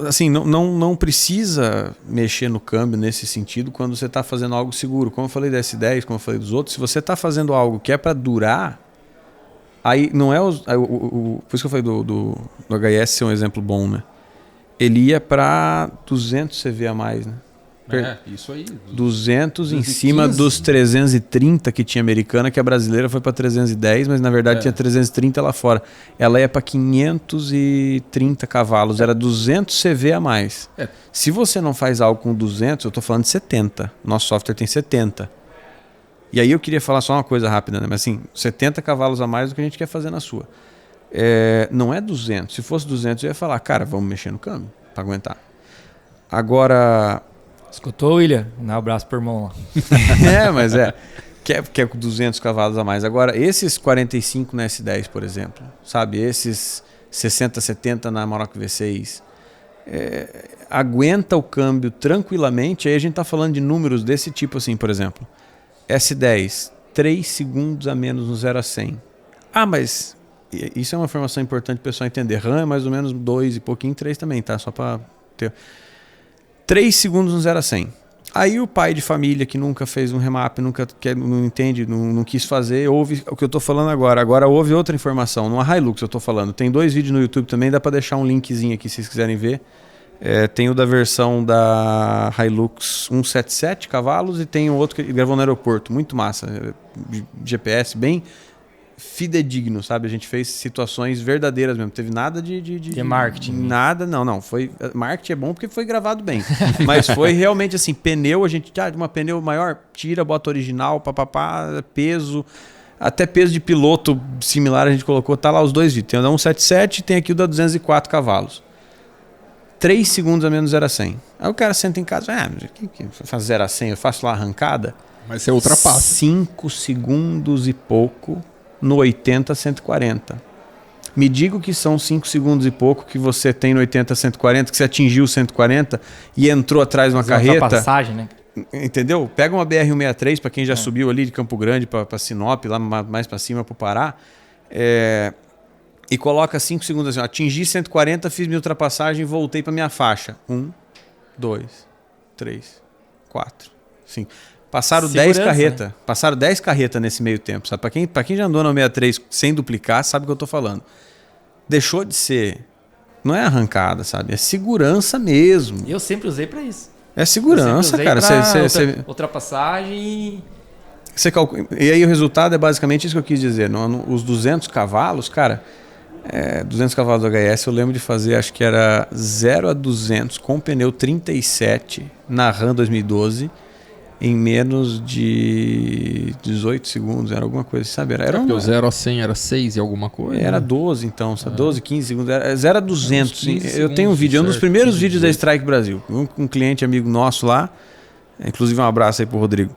assim, não precisa mexer no câmbio nesse sentido quando você está fazendo algo seguro. Como eu falei da S10, como eu falei dos outros, se você está fazendo algo que é para durar, aí não é por isso que eu falei do HIS ser um exemplo bom, né? Ele ia para 200 CV a mais, né? Isso aí. 200 em cima dos 330 que tinha americana, que a brasileira foi para 310, mas na verdade tinha 330 lá fora. Ela ia para 530 cavalos, era 200 CV a mais. Se você não faz algo com 200, eu estou falando de 70. Nosso software tem 70. E aí eu queria falar só uma coisa rápida, né? Mas assim, 70 cavalos a mais do que a gente quer fazer na sua. Não é 200. Se fosse 200, eu ia falar, cara, vamos mexer no câmbio para aguentar. Agora... Escutou, William? Dá um abraço pro irmão lá. Mas quer 200 cavalos a mais. Agora, esses 45 na S10, por exemplo, sabe? Esses 60, 70 na Amarok V6, aguenta o câmbio tranquilamente, aí a gente está falando de números desse tipo assim, por exemplo. S10, 3 segundos a menos no 0 a 100. Ah, mas isso é uma informação importante para o pessoal entender. RAM é mais ou menos 2 e pouquinho, 3 também, tá? Só para ter... 3 segundos no 0 a 100. Aí o pai de família que nunca fez um remap, não entende, não quis fazer, ouve o que eu estou falando agora. Agora ouve outra informação. Numa Hilux eu estou falando. Tem 2 vídeos no YouTube também, dá para deixar um linkzinho aqui se vocês quiserem ver. Tem o da versão da Hilux 177 cavalos e tem o outro que gravou no aeroporto. Muito massa. GPS bem fidedigno, sabe? A gente fez situações verdadeiras mesmo. Teve nada de marketing. Nada, não. Foi, marketing é bom porque foi gravado bem. Mas foi realmente assim, pneu, a gente de uma pneu maior, tira, bota original, papapá, peso, até peso de piloto similar a gente colocou, tá lá os 2 vídeos. Tem o da 177 e tem aqui o da 204 cavalos. 3 segundos a menos 0 a 100. Aí o cara senta em casa, que faz 0 a 100, eu faço lá a arrancada. Mas você ultrapassa. 5 segundos e pouco no 80 a 140. Me diga o que são 5 segundos e pouco que você tem no 80 a 140, que você atingiu 140 e entrou atrás de uma carreta. Passagem, né? Entendeu? Pega uma BR-163 para quem já subiu ali de Campo Grande para Sinop, lá mais para cima para o Pará, e coloca 5 segundos assim, atingi 140, fiz minha ultrapassagem e voltei para minha faixa. 1, 2, 3, 4, 5. Passaram 10 carretas. Né? Passaram 10 carretas nesse meio tempo. Sabe? Para quem já andou na 63 sem duplicar, sabe o que eu tô falando. Deixou de ser. Não é arrancada, sabe? É segurança mesmo. Eu sempre usei para isso. É segurança, cara. Ultrapassagem. E aí o resultado é basicamente isso que eu quis dizer. Os 200 cavalos, cara. 200 cavalos do HS eu lembro de fazer, acho que era 0 a 200 com pneu 37 na RAM 2012. Em menos de 18 segundos, era alguma coisa, sabe? Era porque o 0 a 100 era 6 e alguma coisa. Era 12, então, 12, 15 segundos. Era 0 a 200. Eu tenho um vídeo, é um dos primeiros vídeos da Strike Brasil. Um cliente amigo nosso lá, inclusive um abraço aí pro Rodrigo.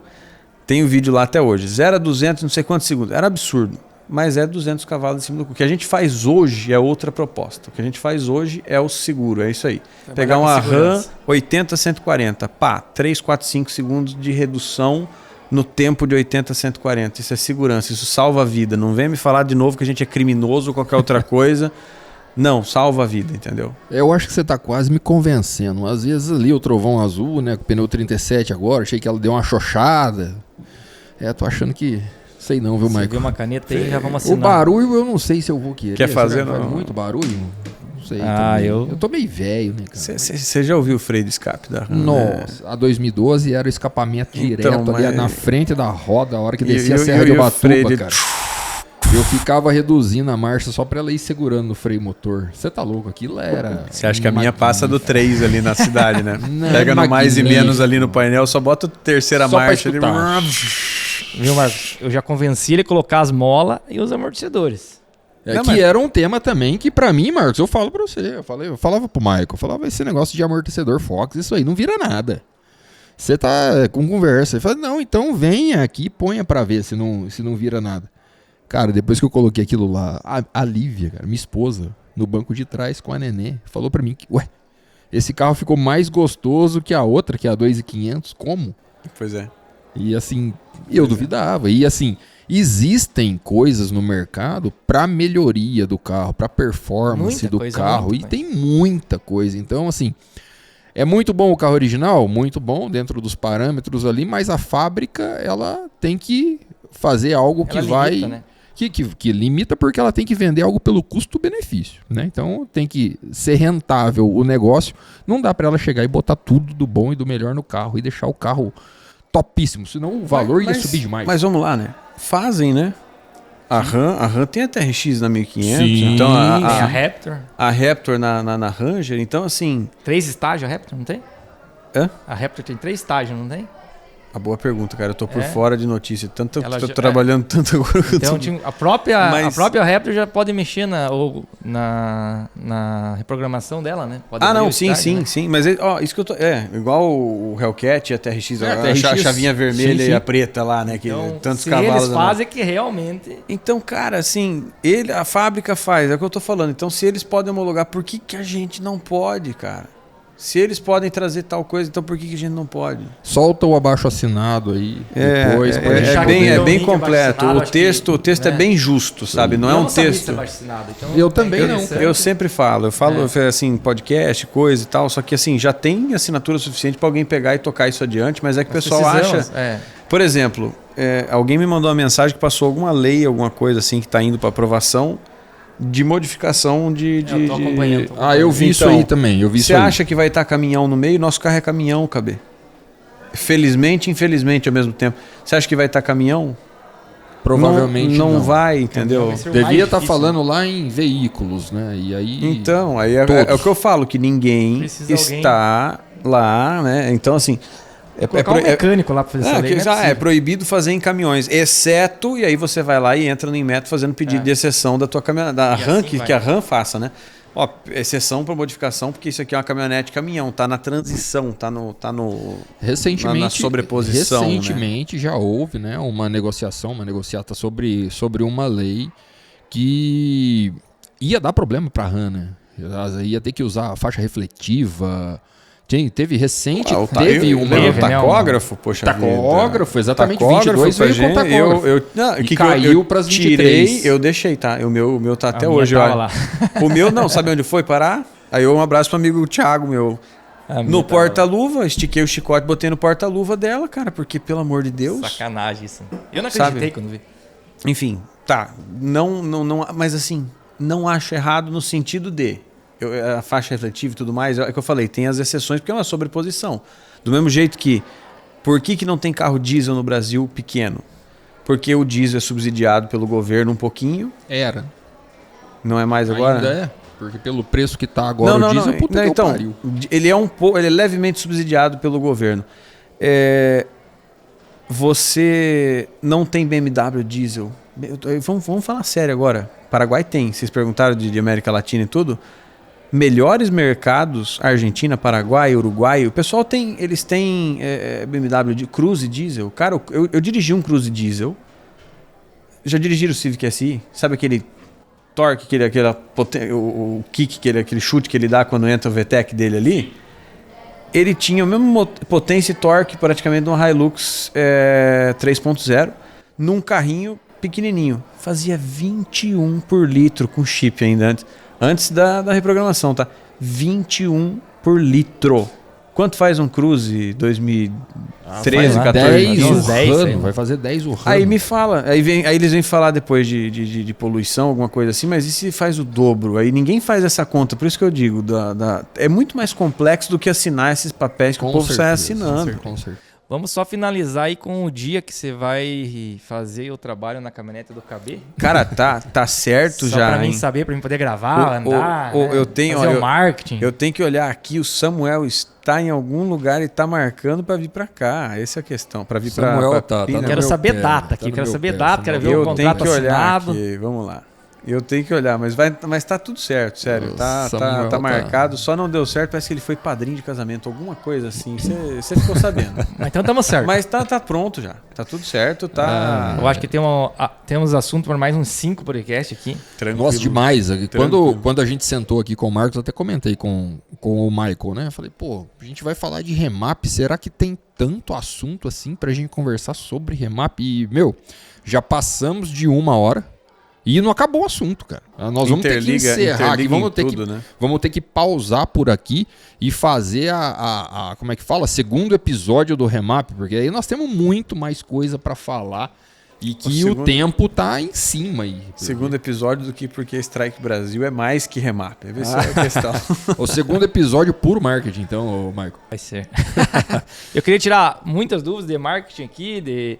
Tem o vídeo lá até hoje. 0 a 200, não sei quantos segundos. Era absurdo. Mas é 200 cavalos em cima do cu. O que a gente faz hoje é outra proposta. O que a gente faz hoje é o seguro, é isso aí. Pegar uma RAM 80 a 140, 3, 4, 5 segundos de redução no tempo de 80 a 140. Isso é segurança, isso salva a vida. Não vem me falar de novo que a gente é criminoso ou qualquer outra coisa. Não, salva a vida, entendeu? Eu acho que você tá quase me convencendo. Às vezes ali o Trovão Azul, né, com o pneu 37 agora, achei que ela deu uma xoxada. Tô achando que... Sei não, viu, Michael? Você viu uma caneta aí, já vamos assinar. O barulho eu não sei se eu vou querer. Quer fazer? Não. Faz muito barulho? Não sei. Eu tô meio velho, né, cara? Você já ouviu o freio de escape da RAM? Nossa, a 2012 era o escapamento direto ali na frente da roda, a hora que descia a e Serra de Ubatuba, de... cara. Eu ficava reduzindo a marcha só pra ela ir segurando no freio motor. Você tá louco? Aquilo era... Você acha que a minha passa do 3 ali na cidade, né? Pega no mais e menos ali no painel, só bota a terceira marcha ali. Viu, Marcos? Eu já convenci ele a colocar as molas e os amortecedores. Era um tema também que pra mim, Marcos, eu falo pra você. Eu falava pro Michael, eu falava, esse negócio de amortecedor Fox, isso aí não vira nada. Você tá com conversa. Ele fala, não, então venha aqui e ponha pra ver se não vira nada. Cara, depois que eu coloquei aquilo lá, a Lívia, cara, minha esposa, no banco de trás com a Nenê, falou pra mim que, esse carro ficou mais gostoso que a outra, que é a 2.500, como? Pois é. E assim, eu duvidava. E assim, existem coisas no mercado para melhoria do carro, para performance do carro. E tem muita coisa. Então, assim, é muito bom o carro original, muito bom dentro dos parâmetros ali, mas a fábrica, ela tem que fazer algo que vai... Né? Que limita porque ela tem que vender algo pelo custo-benefício, né? Então tem que ser rentável o negócio. Não dá para ela chegar e botar tudo do bom e do melhor no carro e deixar o carro topíssimo, senão o valor ia subir demais. Mas vamos lá, né? Fazem, né? A RAM tem a TRX na 1500, sim. Então a Raptor. A Raptor na Ranger, então assim... 3 estágios a Raptor, não tem? Hã? A Raptor tem 3 estágios, não tem? A boa pergunta, cara. Eu tô por fora de notícia. Tô trabalhando tanto agora. Então, a própria Raptor já pode mexer na reprogramação dela, né? Pode sim. Mas isso que eu tô... igual o Hellcat e a TRX, a chavinha vermelha e a preta lá, né? Que então, tantos cavalos. Eles fazem que realmente... Então, cara, assim, a fábrica faz, é o que eu tô falando. Então, se eles podem homologar, por que a gente não pode, cara? Se eles podem trazer tal coisa, então por que a gente não pode? Solta o abaixo-assinado aí depois. pra gente É poder- bem completo. O texto é bem justo, sabe? Não é um texto. Eu também não, cara. Eu sempre falo, assim, podcast, coisa e tal, só que assim, já tem assinatura suficiente para alguém pegar e tocar isso adiante, mas é que o pessoal acha... Por exemplo, alguém me mandou uma mensagem que passou alguma lei, alguma coisa assim, que está indo para aprovação de modificação de... Eu tô acompanhando. Eu vi isso aí também. Você acha que vai estar caminhão no meio? Nosso carro é caminhão, KB. Felizmente e infelizmente ao mesmo tempo. Você acha que vai estar caminhão? Provavelmente não vai, entendeu? Devia estar falando lá em veículos, né? E aí... Então, aí é o que eu falo, que ninguém está lá, né? Então, assim... Colocar um mecânico lá para fazer essa lei, é proibido fazer em caminhões, exceto, e aí você vai lá e entra no Inmetro fazendo pedido de exceção da tua caminhonete, da RAM, assim que a RAM faça, né? Ó, exceção para modificação, porque isso aqui é uma caminhonete caminhão, tá na transição, tá no recentemente, na sobreposição. Recentemente, né? Já houve, né, uma negociata sobre uma lei que ia dar problema para a RAM, né? Ia ter que usar a faixa refletiva. Teve recente, teve um tacógrafo, poxa tacógrafo, vida. Exatamente, Tacógrafo 22 veio com tacógrafo. Que caiu para as 23. Eu deixei, tá? O meu tá até hoje. Lá. O meu não, sabe onde foi parar? Aí um abraço pro amigo Thiago, meu. No porta-luva, estiquei o chicote, botei no porta-luva dela, cara, porque pelo amor de Deus. Sacanagem isso. Eu não acreditei quando vi. Enfim, tá. Não, mas assim, não acho errado no sentido de... a faixa refletiva e tudo mais, é que eu falei, tem as exceções porque é uma sobreposição. Do mesmo jeito que, por que não tem carro diesel no Brasil pequeno? Porque o diesel é subsidiado pelo governo um pouquinho. Era. Não é mais agora? Ainda é, porque pelo preço que tá agora o diesel, puta que então, pariu. Ele é levemente subsidiado pelo governo. Você não tem BMW diesel. Vamos falar sério agora. Paraguai tem, vocês perguntaram de América Latina e tudo. Melhores mercados, Argentina, Paraguai, Uruguai, o pessoal eles têm BMW de Cruze diesel. Cara, eu dirigi um Cruze diesel. Já dirigi o Civic SI, sabe aquele torque, o kick, aquele chute que ele dá quando entra o VTEC dele ali? Ele tinha a mesma potência e torque praticamente de um Hilux 3.0 num carrinho pequenininho. Fazia 21 por litro com chip ainda antes da reprogramação, tá? 21 por litro. Quanto faz um Cruze 2013, 14? Vai fazer 10 o ramo. Aí me fala, aí eles vêm falar depois de poluição, alguma coisa assim, mas e se faz o dobro? Aí ninguém faz essa conta, por isso que eu digo, é muito mais complexo do que assinar esses papéis que o povo sai assinando. Com certeza. Vamos só finalizar aí com o dia que você vai fazer o trabalho na caminhonete do KB. Cara, tá certo só já. Pra mim saber, pra mim poder gravar, andar, eu tenho, fazer o marketing. Eu tenho que olhar aqui, o Samuel está em algum lugar e está marcando para vir para cá. Essa é a questão, para vir para Pina. Quero saber data aqui, quero saber data, quero ver o contrato assinado. Aqui, vamos lá. Eu tenho que olhar, mas tá tudo certo, sério. Tá marcado, só não deu certo, parece que ele foi padrinho de casamento, alguma coisa assim. Você ficou sabendo. Mas então estamos certo. Mas tá pronto já. Tá tudo certo, tá. Eu acho que temos assunto para mais uns 5 podcasts aqui. Tranquilo. Nossa, demais. Quando a gente sentou aqui com o Marcos, eu até comentei com o Michael, né? Eu falei, pô, a gente vai falar de remap, será que tem tanto assunto assim pra gente conversar sobre remap? E, já passamos de 1 hora. E não acabou o assunto, cara. Nós vamos ter que encerrar aqui. Vamos ter que pausar por aqui e fazer como é que fala? Segundo episódio do Remap, porque aí nós temos muito mais coisa para falar e que o tempo tá em cima aí. Segundo episódio do que porque Strike Brasil é mais que Remap. Essa é a questão. O segundo episódio puro marketing, então, Michael. Vai ser. Eu queria tirar muitas dúvidas de marketing aqui, de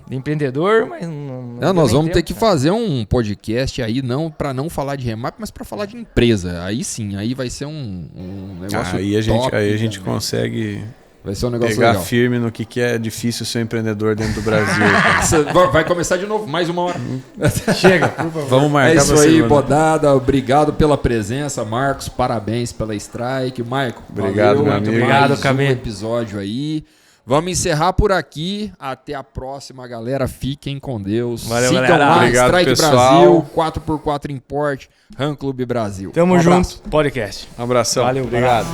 empreendedor, mas não nós vamos ter que fazer um podcast aí, não para não falar de remap, mas para falar de empresa. Aí sim, aí vai ser um negócio aí a gente consegue vai ser um negócio pegar legal. Firme no que é difícil ser empreendedor dentro do Brasil. Vai começar de novo, mais 1 hora. Chega, por favor. Vamos marcar. É isso aí, Bodada. Obrigado pela presença, Marcos. Parabéns pela Strike. Michael, obrigado, meu amigo. Obrigado, mais um episódio aí. Vamos encerrar por aqui. Até a próxima, galera. Fiquem com Deus. Valeu, sigam galera. lá, Obrigado, Strike pessoal. Brasil, 4x4 Import, RAM Clube Brasil. Tamo Um junto. abraço. Podcast. Um abração. Valeu, obrigado.